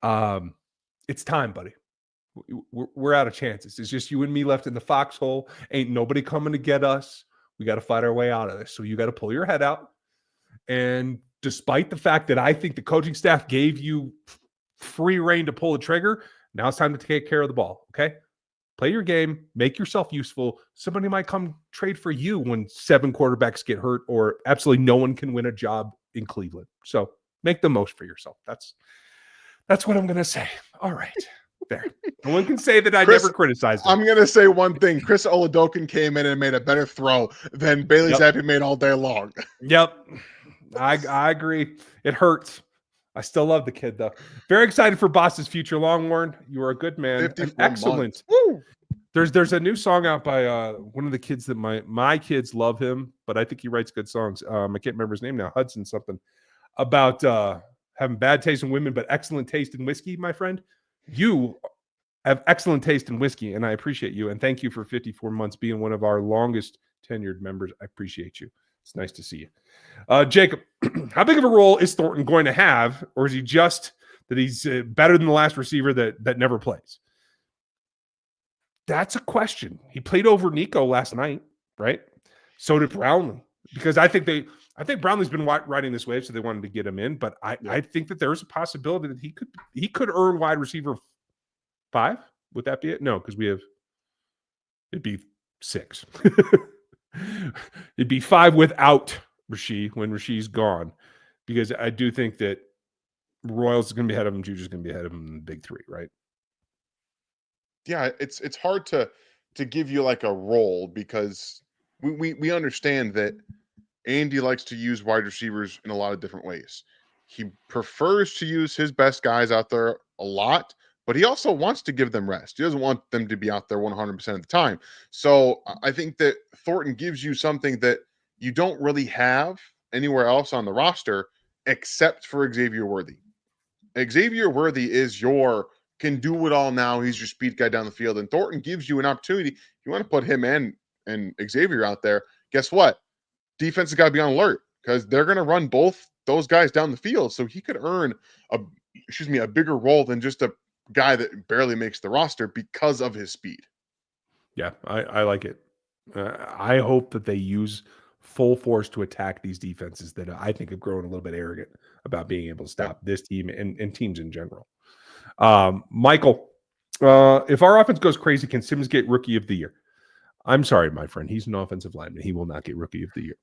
A: It's time, buddy. We're out of chances. It's just you and me left in the foxhole. Ain't nobody coming to get us. We got to fight our way out of this. So you got to pull your head out. And despite the fact that I think the coaching staff gave you free reign to pull the trigger, now it's time to take care of the ball. Okay? Play your game. Make yourself useful. Somebody might come trade for you when 7 quarterbacks get hurt or absolutely no one can win a job in Cleveland. So make the most for yourself. That's what I'm going to say. All right. There. No one can say that I never criticized him.
B: I'm going to say one thing. Chris Oladokin came in and made a better throw than Bailey Zappi made all day long.
A: Yep. I agree. It hurts. I still love the kid, though. Very excited for Boss's future. Longworn, you are a good man. Excellent. There's a new song out by one of the kids that my kids love him, but I think he writes good songs. I can't remember his name now. Hudson something. About having bad taste in women, but excellent taste in whiskey, my friend. You have excellent taste in whiskey, and I appreciate you. And thank you for 54 months being one of our longest tenured members. I appreciate you. It's nice to see you. Jacob, how big of a role is Thornton going to have, or is he just that he's better than the last receiver that never plays? That's a question. He played over Nico last night, right? So did Brownlee, because I think Brownlee's been riding this wave, so they wanted to get him in. But I think that there's a possibility that he could earn wide receiver 5. Would that be it? No, because it'd be 6. It'd be 5 without Rasheed when Rasheed's gone, because I do think that Royals is going to be ahead of him, Juju's going to be ahead of him in the big 3, right?
B: Yeah, it's hard to give you like a role, because we understand that Andy likes to use wide receivers in a lot of different ways. He prefers to use his best guys out there a lot, but he also wants to give them rest. He doesn't want them to be out there 100% of the time. So I think that Thornton gives you something that you don't really have anywhere else on the roster except for Xavier Worthy. Xavier Worthy is your can do it all now. He's your speed guy down the field, and Thornton gives you an opportunity. You want to put him and Xavier out there. Guess what? Defense has got to be on alert because they're going to run both those guys down the field. So he could earn a bigger role than just a guy that barely makes the roster because of his speed.
A: Yeah, I like it. I hope that they use full force to attack these defenses that I think have grown a little bit arrogant about being able to stop this team and teams in general. Michael, if our offense goes crazy, can Simmons get Rookie of the Year? I'm sorry, my friend. He's an offensive lineman. He will not get Rookie of the Year.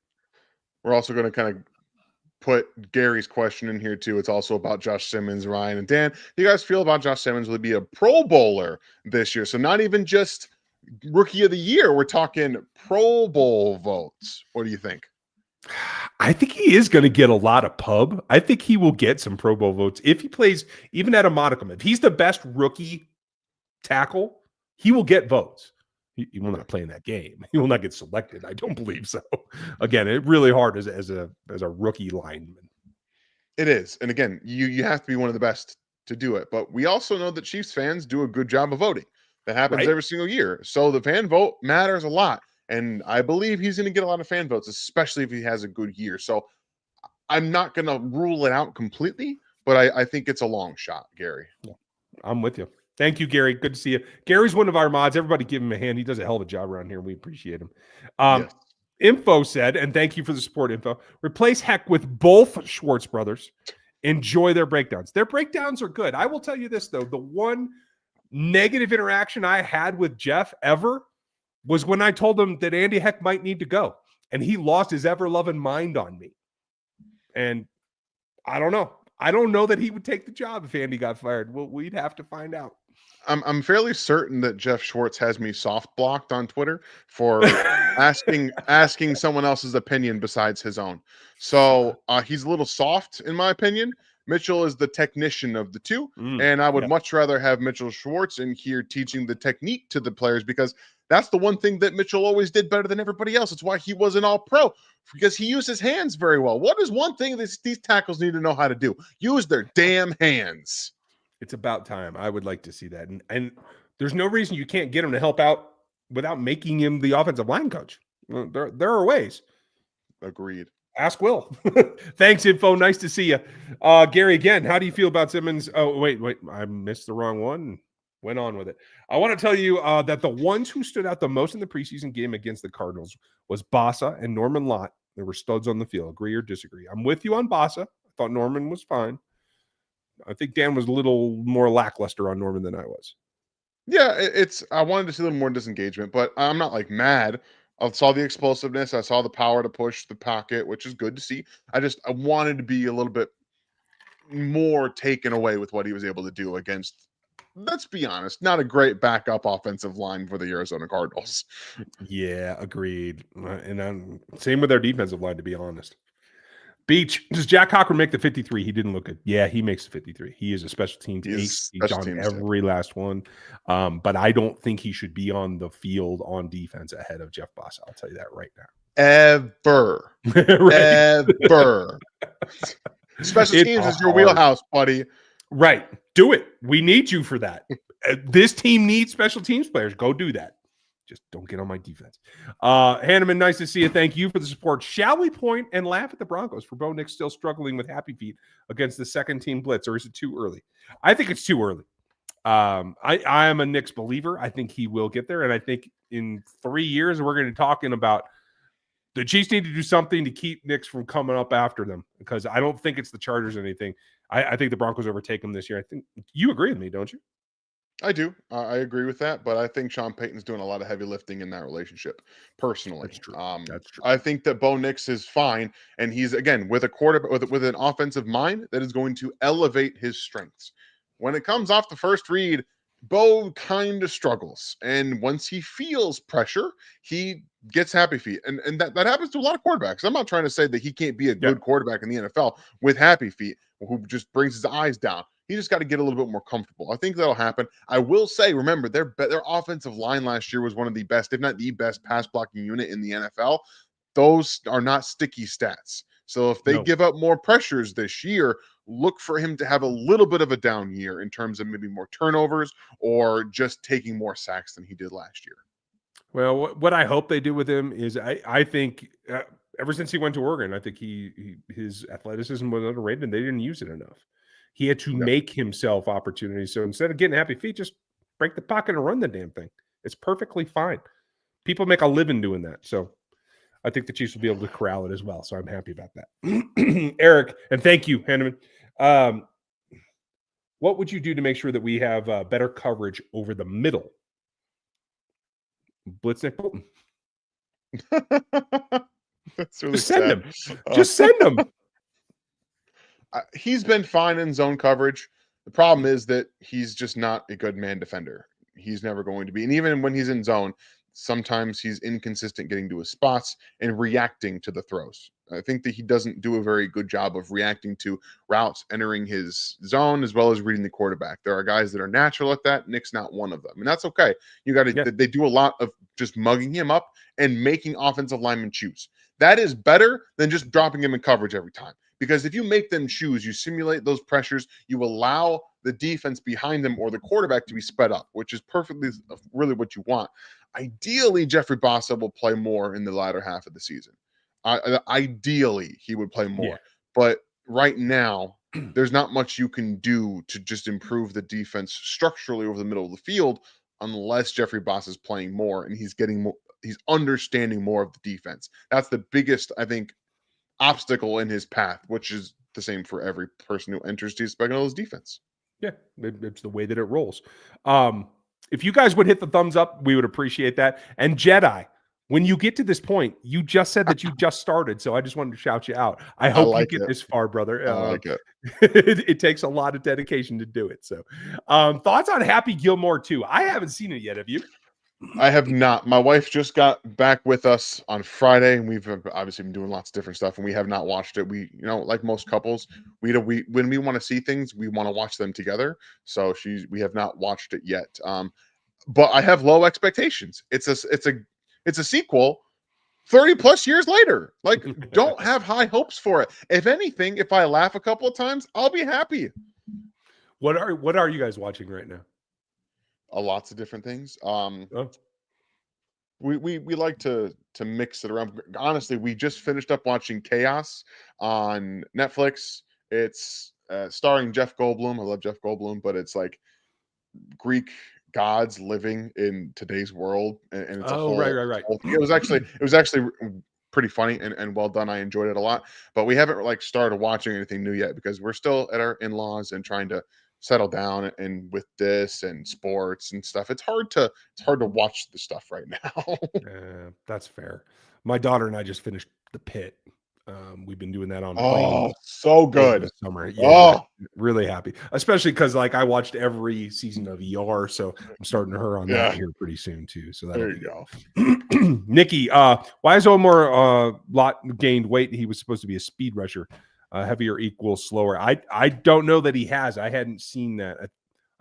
B: We're also going to kind of put Gary's question in here too. It's also about Josh Simmons, Ryan, and Dan. How do you guys feel about Josh Simmons? Will he be a Pro Bowler this year? So not even just Rookie of the Year. We're talking Pro Bowl votes. What do you think?
A: I think he is going to get a lot of pub. I think he will get some Pro Bowl votes if he plays even at a modicum. If he's the best rookie tackle, he will get votes. He will not play in that game. He will not get selected. I don't believe so. Again, it's really hard as a rookie lineman.
B: It is. And again, you have to be one of the best to do it. But we also know that Chiefs fans do a good job of voting. That happens every single year. So the fan vote matters a lot. And I believe he's going to get a lot of fan votes, especially if he has a good year. So I'm not going to rule it out completely, but I think it's a long shot, Gary.
A: Yeah, I'm with you. Thank you, Gary. Good to see you. Gary's one of our mods. Everybody give him a hand. He does a hell of a job around here. We appreciate him.
B: Yes.
A: Info said, and thank you for the support, Info, replace Heck with both Schwartz brothers. Enjoy their breakdowns. Their breakdowns are good. I will tell you this, though. The one negative interaction I had with Jeff ever was when I told him that Andy Heck might need to go. And he lost his ever-loving mind on me. And I don't know. I don't know that he would take the job if Andy got fired. Well, we'd have to find out.
B: I'm fairly certain that Jeff Schwartz has me soft blocked on Twitter for asking someone else's opinion besides his own. So he's a little soft, in my opinion. Mitchell is the technician of the two, and I would much rather have Mitchell Schwartz in here teaching the technique to the players because that's the one thing that Mitchell always did better than everybody else. It's why he was an all-pro, because he used his hands very well. What is one thing that these tackles need to know how to do? Use their damn hands.
A: It's about time. I would like to see that. And there's no reason you can't get him to help out without making him the offensive line coach. There are ways.
B: Agreed.
A: Ask Will. Thanks, Info. Nice to see you. Gary, again, how do you feel about Simmons? Oh, wait. I missed the wrong one. Went on with it. I want to tell you that the ones who stood out the most in the preseason game against the Cardinals was Bossa and Norman Lott. They were studs on the field. Agree or disagree? I'm with you on Bossa. I thought Norman was fine. I think Dan was a little more lackluster on Norman than I was.
B: Yeah, I wanted to see a little more disengagement, but I'm not like mad. I saw the explosiveness. I saw the power to push the pocket, which is good to see. I wanted to be a little bit more taken away with what he was able to do against, let's be honest, not a great backup offensive line for the Arizona Cardinals.
A: Yeah, agreed. And same with their defensive line, to be honest. Beach, does Jack Cochran make the 53? He didn't look good. Yeah, he makes the 53. He is a special teams ace. He's on every last one. But I don't think he should be on the field on defense ahead of Jeff Bossa. I'll tell you that right now.
B: Ever. Ever. Special teams is your wheelhouse, buddy.
A: Right. Do it. We need you for that. This team needs special teams players. Go do that. Just don't get on my defense. Hanneman, nice to see you. Thank you for the support. Shall we point and laugh at the Broncos for Bo Nix still struggling with happy feet against the second team blitz, or is it too early? I think it's too early. I am a Nix believer. I think he will get there, and I think in 3 years we're going to be talking about the Chiefs need to do something to keep Nix from coming up after them, because I don't think it's the Chargers or anything. I think the Broncos overtake them this year. I think you agree with me, don't you?
B: I do. I agree with that, but I think Sean Payton's doing a lot of heavy lifting in that relationship, personally.
A: That's true. That's true.
B: I think that Bo Nix is fine, and he's, again, with a quarterback with an offensive mind that is going to elevate his strengths. When it comes off the first read, Bo kind of struggles, and once he feels pressure, he gets happy feet, and that happens to a lot of quarterbacks. I'm not trying to say that he can't be a good quarterback in the NFL with happy feet, who just brings his eyes down. He just got to get a little bit more comfortable. I think that'll happen. I will say, remember, their offensive line last year was one of the best, if not the best, pass blocking unit in the NFL. Those are not sticky stats. So if they give up more pressures this year, look for him to have a little bit of a down year in terms of maybe more turnovers or just taking more sacks than he did last year.
A: Well, what I hope they do with him is I think ever since he went to Oregon, I think his athleticism was underrated and they didn't use it enough. He had to make himself opportunities. So instead of getting happy feet, just break the pocket and run the damn thing. It's perfectly fine. People make a living doing that. So I think the Chiefs will be able to corral it as well. So I'm happy about that. Eric, and thank you, Henneman. What would you do to make sure that we have better coverage over the middle? Blitznick Bolton.
B: That's really
A: Just send
B: sad.
A: him. Just send him.
B: He's been fine in zone coverage. The problem is that he's just not a good man defender. He's never going to be. And even when he's in zone, sometimes he's inconsistent getting to his spots and reacting to the throws. I think that he doesn't do a very good job of reacting to routes entering his zone as well as reading the quarterback. There are guys that are natural at that. Nick's not one of them. And that's okay. You got to, they do a lot of just mugging him up and making offensive linemen choose. That is better than just dropping him in coverage every time. Because if you make them choose, you simulate those pressures, you allow the defense behind them or the quarterback to be sped up, which is perfectly really what you want. Ideally, Jeffrey Bossa will play more in the latter half of the season. Ideally, he would play more. But right now, there's not much you can do to just improve the defense structurally over the middle of the field unless Jeffrey Bossa is playing more and he's getting more, he's understanding more of the defense. That's the biggest, I think, obstacle in his path, which is the same for every person who enters Steve Spagnuolo's defense.
A: Yeah, it's the way that it rolls. If you guys would hit the thumbs up, we would appreciate that. And Jedi, when you get to this point, you just said that you just started, so I just wanted to shout you out. I hope you get this far, brother.
B: I like it.
A: It takes a lot of dedication to do it. So, thoughts on Happy Gilmore 2? I haven't seen it yet. Have you?
B: I have not. My wife just got back with us on Friday, and we've obviously been doing lots of different stuff, and we have not watched it. We, like most couples, we when we want to see things, we want to watch them together. So we have not watched it yet. But I have low expectations. It's a sequel 30 plus years later. Like, don't have high hopes for it. If anything, if I laugh a couple of times, I'll be happy.
A: What are you guys watching right now?
B: Lots of different things. We like to mix it around. Honestly, we just finished up watching Chaos on Netflix. It's starring Jeff Goldblum. I love Jeff Goldblum, but it's like Greek gods living in today's world, and it's a whole
A: right.
B: It was actually pretty funny and well done. I enjoyed it a lot, but we haven't started watching anything new yet because we're still at our in-laws and trying to settle down and with this and sports and stuff. It's hard to watch the stuff right now.
A: That's fair. My daughter and I just finished The Pit. We've been doing that on
B: planes. So good
A: this summer. Yeah, really happy, especially because I watched every season of ER, so I'm starting her on that here pretty soon too. So
B: there you go.
A: Nikki, why is Omar Lot gained weight? He was supposed to be a speed rusher. Heavier equals slower. I don't know that he has. I hadn't seen that.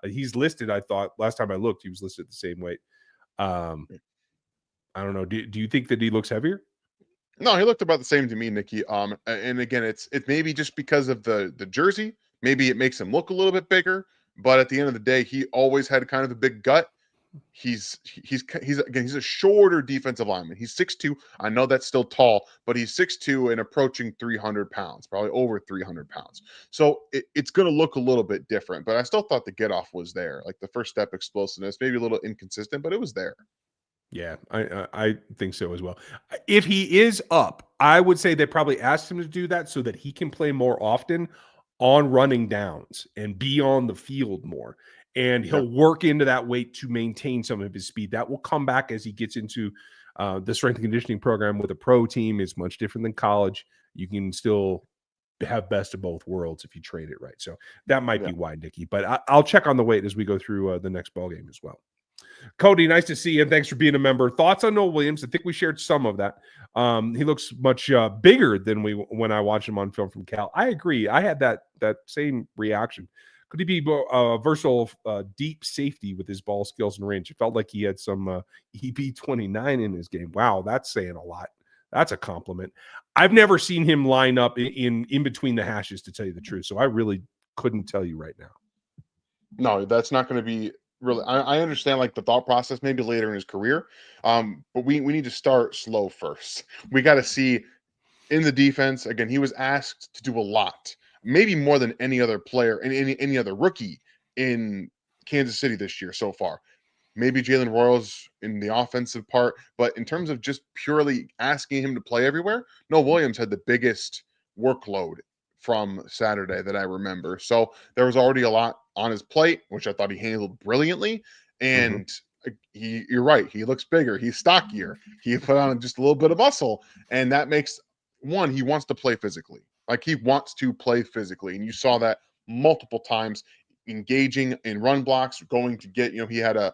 A: He's listed. I thought last time I looked, he was listed the same weight. I don't know. Do you think that he looks heavier?
B: No, he looked about the same to me, Nikki. And again, it's maybe just because of the jersey. Maybe it makes him look a little bit bigger. But at the end of the day, he always had kind of a big gut. He's a shorter defensive lineman. He's 6'2". I know that's still tall, but he's 6'2" and approaching 300 pounds, probably over 300 pounds. So it's going to look a little bit different, but I still thought the get off was there. Like the first step explosiveness, maybe a little inconsistent, but it was there.
A: Yeah, I think so as well. If he is up, I would say they probably asked him to do that so that he can play more often on running downs and be on the field more. And he'll work into that weight to maintain some of his speed. That will come back as he gets into the strength and conditioning program with a pro team. It's much different than college. You can still have best of both worlds if you train it right. So that might be why, Nikki. But I'll check on the weight as we go through the next ball game as well. Cody, nice to see you. Thanks for being a member. Thoughts on Noah Williams? I think we shared some of that. He looks much bigger than when I watched him on film from Cal. I agree. I had that same reaction. Could he be versatile, deep safety with his ball skills and range? It felt like he had some EB-29 in his game. Wow, that's saying a lot. That's a compliment. I've never seen him line up in between the hashes, to tell you the truth. So I really couldn't tell you right now.
B: No, that's not going to be really. I understand like the thought process maybe later in his career, but we need to start slow first. We got to see in the defense again. He was asked to do a lot, maybe more than any other player and any other rookie in Kansas City this year so far. Maybe Jalen Royals in the offensive part, but in terms of just purely asking him to play everywhere, no, Williams had the biggest workload from Saturday that I remember. So there was already a lot on his plate, which I thought he handled brilliantly. And you're right, he looks bigger, he's stockier, he put on just a little bit of muscle, and that makes he wants to play physically. Like he wants to play physically, and you saw that multiple times, engaging in run blocks, going to get, he had a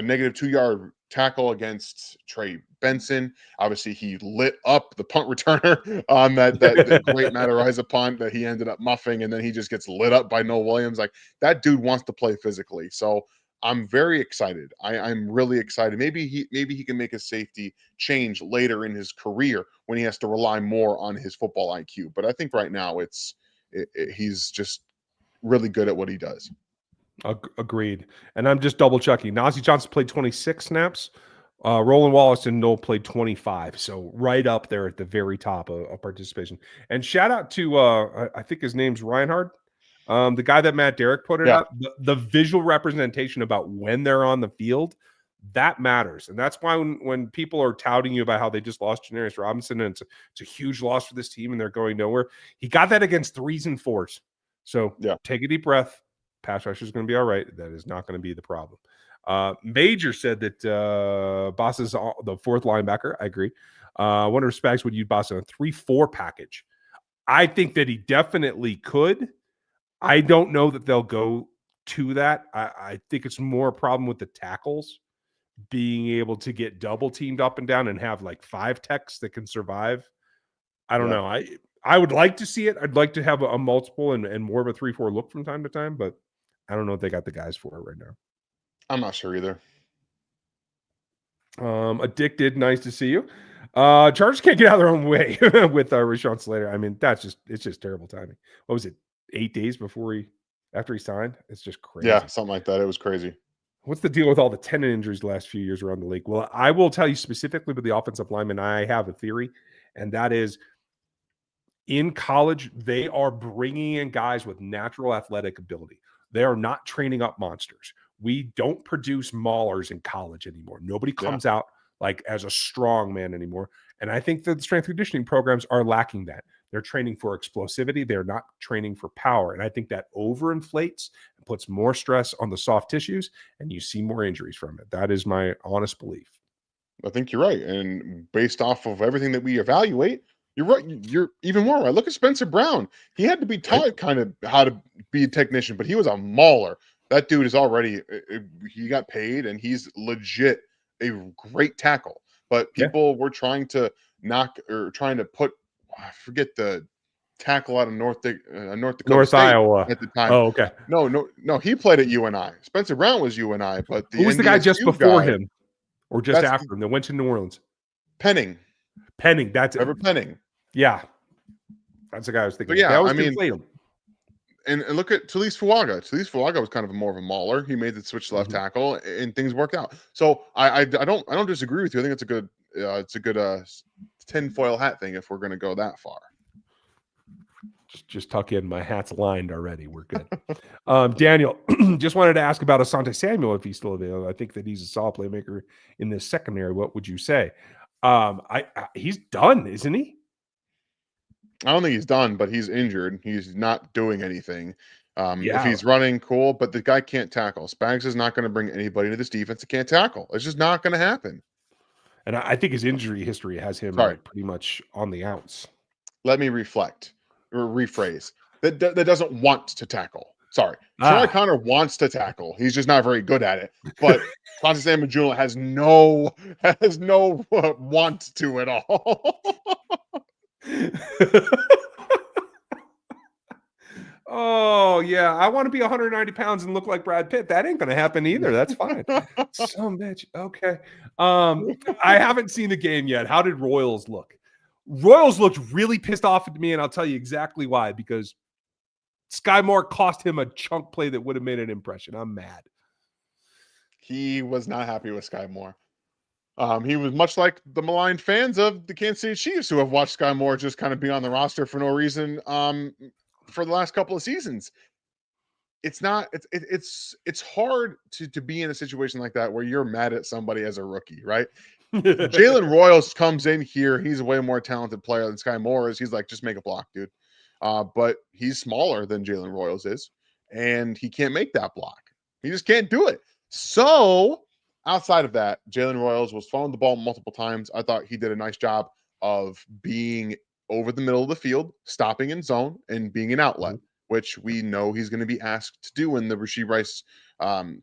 B: negative 2-yard tackle against Trey Benson. Obviously, he lit up the punt returner on that great Matariza punt that he ended up muffing, and then he just gets lit up by Noah Williams. Like that dude wants to play physically. So I'm very excited. I'm really excited. Maybe he can make his safety change later in his career when he has to rely more on his football IQ. But I think right now he's just really good at what he does.
A: Agreed. And I'm just double checking. Najee Johnson played 26 snaps. Roland Wallace and Noel played 25. So right up there at the very top of participation. And shout out to, I think his name's Reinhard, the guy that Matt Derrick put it up. The visual representation about when they're on the field, that matters. And that's why when people are touting you about how they just lost Janarius Robinson and it's a huge loss for this team and they're going nowhere, he got that against 3s and 4s. So take a deep breath. Pass rusher is going to be all right. That is not going to be the problem. Major said that Boss is the 4th linebacker. I agree. I wonder if Spags would use Boss in a 3-4 package. I think that he definitely could. I don't know that they'll go to that. I think it's more a problem with the tackles being able to get double teamed up and down and have like 5 techs that can survive. I don't know. I would like to see it. I'd like to have a multiple and more of a 3-4 look from time to time, but I don't know if they got the guys for it right now.
B: I'm not sure either.
A: Addicted, nice to see you. Chargers can't get out of their own way with Rashawn Slater. I mean, it's just terrible timing. What was it? 8 days after he signed? It's just crazy.
B: Yeah, something like that. It was crazy.
A: What's the deal with all the tendon injuries the last few years around the league? Well, I will tell you specifically with the offensive linemen, I have a theory, and that is in college, they are bringing in guys with natural athletic ability. They are not training up monsters. We don't produce maulers in college anymore. Nobody comes out like as a strong man anymore. And I think that the strength conditioning programs are lacking that. They're training for explosivity. They're not training for power. And I think that overinflates and puts more stress on the soft tissues, and you see more injuries from it. That is my honest belief.
B: I think you're right. And based off of everything that we evaluate, you're right. You're even more right. Look at Spencer Brown. He had to be taught kind of how to be a technician, but he was a mauler. That dude is already, he got paid and he's legit a great tackle. But people were trying to put, I forget the tackle out of North Dakota State
A: Iowa
B: at the time.
A: Oh, okay.
B: No, he played at UNI. Spencer Brown was UNI, but
A: who was the guy just before him or just after him that went to New Orleans?
B: Penning.
A: That's
B: Trevor Penning.
A: Yeah. That's the guy I was thinking.
B: But yeah, I mean,
A: him.
B: And look at Talise Fuaga. Talise Fuaga was kind of more of a mauler. He made the switch to left tackle, and things worked out. So I don't disagree with you. I think it's a good tinfoil hat thing if we're going to go that far.
A: Just tuck in. My hat's lined already. We're good. Daniel, just wanted to ask about Asante Samuel if he's still available. I think that he's a solid playmaker in this secondary. What would you say? He's done, isn't he?
B: I don't think he's done, but he's injured. He's not doing anything. If he's running, cool, but the guy can't tackle. Spags is not going to bring anybody to this defense that can't tackle. It's just not going to happen.
A: And I think his injury history has him pretty much on the outs.
B: Let me rephrase. That doesn't want to tackle. Sorry. Troy Connor wants to tackle. He's just not very good at it. But Asante Samuel has no want to at all.
A: Oh, yeah. I want to be 190 pounds and look like Brad Pitt. That ain't going to happen either. That's fine. Some bitch. Okay. I haven't seen the game yet. How did Royals look? Royals looked really pissed off at me, and I'll tell you exactly why. Because Sky Moore cost him a chunk play that would have made an impression. I'm mad.
B: He was not happy with Sky Moore. He was much like the maligned fans of the Kansas City Chiefs who have watched Sky Moore just kind of be on the roster for no reason for the last couple of seasons. It's not it's hard to be in a situation like that where you're mad at somebody as a rookie, right? Jalen Royals comes in here. He's a way more talented player than Sky Moore is. He's like, just make a block, dude. But he's smaller than Jalen Royals is, and he can't make that block. He just can't do it. So outside of that, Jalen Royals was throwing the ball multiple times. I thought he did a nice job of being over the middle of the field, stopping in zone, and being an outlet, which we know he's going to be asked to do when the Rashee Rice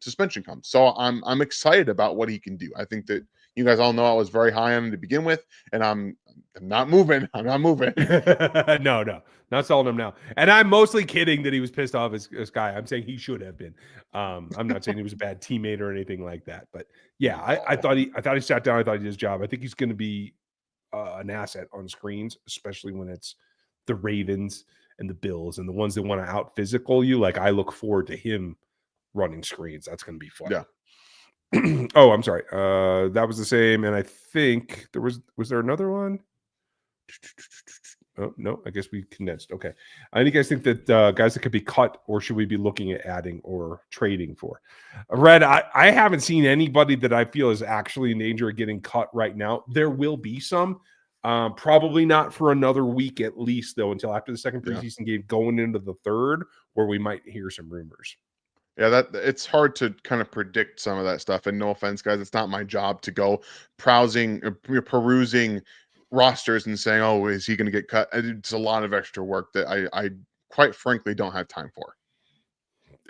B: suspension comes. So I'm excited about what he can do. I think that you guys all know I was very high on him to begin with, and I'm not moving. I'm not moving.
A: No, not selling him now. And I'm mostly kidding that he was pissed off as Sky. I'm saying he should have been. I'm not saying he was a bad teammate or anything like that. But yeah, I thought he sat down. I thought he did his job. I think he's going to be an asset on screens, especially when it's the Ravens and the Bills and the ones that want to out physical you. Like, I look forward to him running screens. That's going to be fun.
B: Yeah.
A: Oh, I'm sorry. That was the same. And I think was there another one? Oh, no, I guess we condensed. Okay. Any you guys think that guys that could be cut, or should we be looking at adding or trading for? Red, I haven't seen anybody that I feel is actually in danger of getting cut right now. There will be some. Probably not for another week at least, though, until after the second preseason game going into the third, where we might hear some rumors.
B: Yeah, that it's hard to kind of predict some of that stuff. And no offense, guys, it's not my job to go perusing rosters and saying, "Oh, is he going to get cut?" It's a lot of extra work that I quite frankly don't have time for.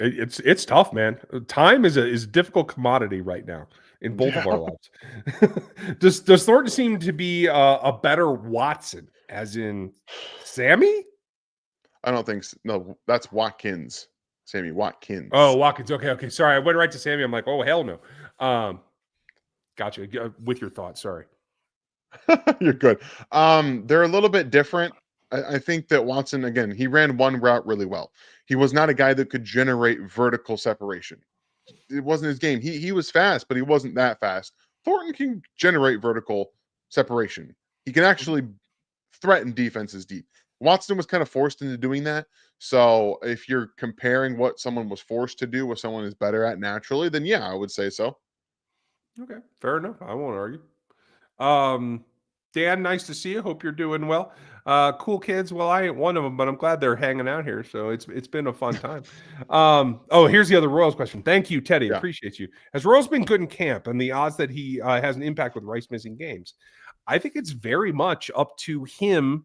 A: It's tough, man. Time is a difficult commodity right now in both of our lives. Does Thornton seem to be a better Watson, as in Sammy?
B: I don't think so. No, that's Watkins. Sammy Watkins.
A: Oh, Watkins. Okay. Sorry, I went right to Sammy. I'm like, oh, hell no. Gotcha. With your thoughts. Sorry.
B: You're good. They're a little bit different. I think that Watson, again, he ran one route really well. He was not a guy that could generate vertical separation. It wasn't his game. He was fast, but he wasn't that fast. Thornton can generate vertical separation. He can actually threaten defenses deep. Watson was kind of forced into doing that. So if you're comparing what someone was forced to do with someone is better at naturally, then yeah, I would say so.
A: Okay, fair enough. I won't argue. Dan, nice to see you. Hope you're doing well. Cool kids. Well, I ain't one of them, but I'm glad they're hanging out here. So it's been a fun time. Oh, here's the other Royals question. Thank you, Teddy.
B: Yeah.
A: Appreciate you. Has Royals been good in camp, and the odds that he has an impact with Rice missing games? I think it's very much up to him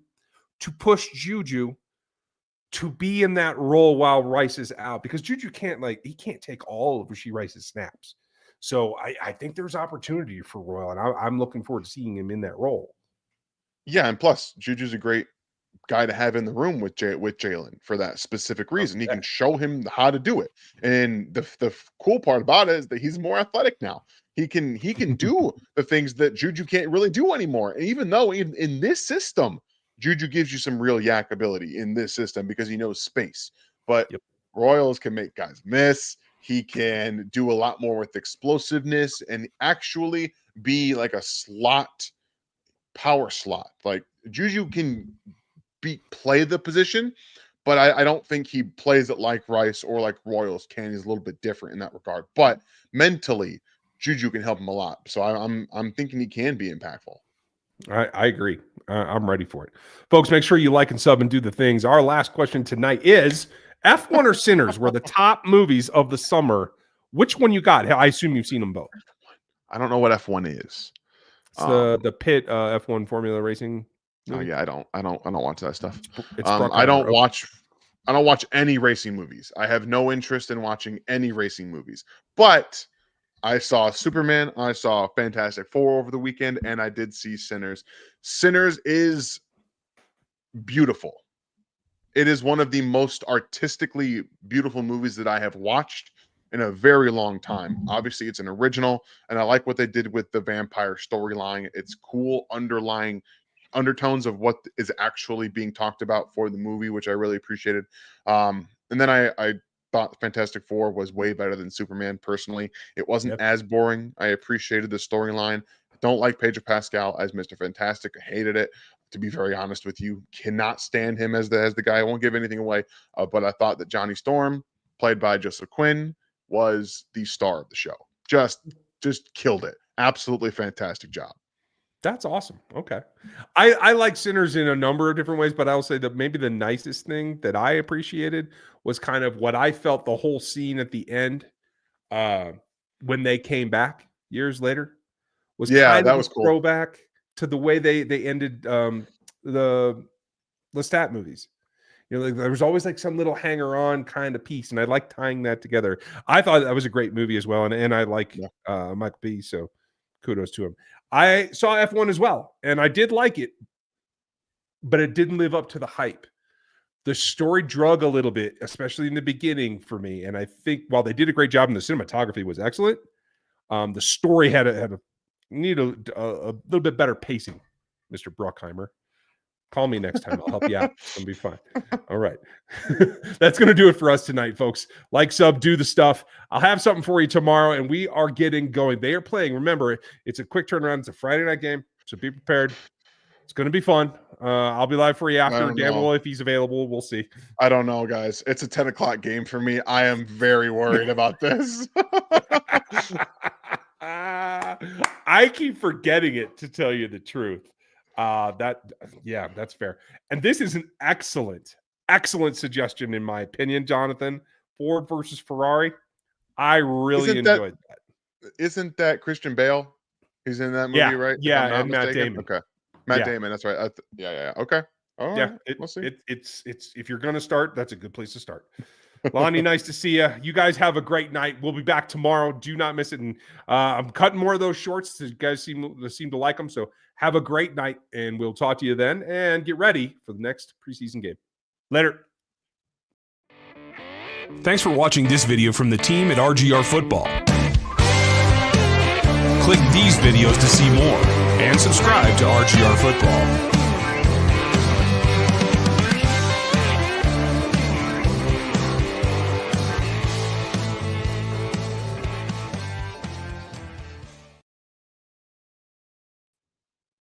A: to push Juju to be in that role while Rice is out, because Juju can't take all of Rashee Rice's snaps. So I think there's opportunity for Royal, and I'm looking forward to seeing him in that role.
B: Yeah, and plus Juju's a great guy to have in the room with Jalen for that specific reason. He can show him how to do it. And the cool part about it is that he's more athletic now. He can do the things that Juju can't really do anymore. And even though in this system, Juju gives you some real yak ability in this system because he knows space. But Royals can make guys miss. He can do a lot more with explosiveness and actually be like a power slot. Like Juju can play the position, but I don't think he plays it like Rice or like Royals can. He's a little bit different in that regard. But mentally, Juju can help him a lot. So I'm thinking he can be impactful.
A: I agree. I'm ready for it. Folks, make sure you like and sub and do the things. Our last question tonight is F1 or Sinners were the top movies of the summer. Which one you got? I assume you've seen them both.
B: I don't know what F1 is.
A: It's the pit F1 Formula Racing movie.
B: Oh yeah, I don't watch that stuff.
A: It's
B: I don't watch any racing movies. I have no interest in watching any racing movies. But I saw Superman, I saw Fantastic Four over the weekend, and I did see Sinners. Sinners is beautiful. It is one of the most artistically beautiful movies that I have watched in a very long time. Obviously, it's an original, and I like what they did with the vampire storyline. It's cool underlying undertones of what is actually being talked about for the movie, which I really appreciated. And then I thought Fantastic Four was way better than Superman. Personally, it wasn't as boring. I appreciated the storyline. I don't like Pedro Pascal as Mr. Fantastic. I hated it. To be very honest with you, cannot stand him as the guy. I won't give anything away, but I thought that Johnny Storm, played by Joseph Quinn, was the star of the show. Just killed it. Absolutely fantastic job.
A: That's awesome. Okay. I like Sinners in a number of different ways, but I'll say that maybe the nicest thing that I appreciated was kind of what I felt the whole scene at the end when they came back years later was kind of a throwback to the way they ended the Lestat movies. You know, like, there was always like some little hanger-on kind of piece, and I like tying that together. I thought that was a great movie as well, and I like Michael B, so kudos to him. I saw F1 as well, and I did like it, but it didn't live up to the hype. The story drug a little bit, especially in the beginning for me, and I think while they did a great job and the cinematography was excellent, the story had a little bit better pacing, Mr. Bruckheimer. Call me next time. I'll help you out. It'll be fine. All right. That's going to do it for us tonight, folks. Like, sub, do the stuff. I'll have something for you tomorrow, and we are getting going. They are playing. Remember, it's a quick turnaround. It's a Friday night game, so be prepared. It's going to be fun. I'll be live for you after. Dan will, if he's available. We'll see.
B: I don't know, guys. It's a 10 o'clock game for me. I am very worried about this.
A: I keep forgetting it, to tell you the truth. That's fair. And this is an excellent suggestion, in my opinion, Jonathan. Ford versus Ferrari. I really enjoyed that.
B: Isn't that Christian Bale? He's in that movie, right?
A: Yeah, and Matt Damon.
B: Okay. Matt Damon, that's right. Okay. All right. We'll see.
A: It's if you're gonna start, that's a good place to start. Lonnie, nice to see you. You guys have a great night. We'll be back tomorrow. Do not miss it. And I'm cutting more of those shorts. You guys seem to like them. So have a great night, and we'll talk to you then. And get ready for the next preseason game. Later.
C: Thanks for watching this video from the team at RGR Football. Click these videos to see more and subscribe to RGR Football.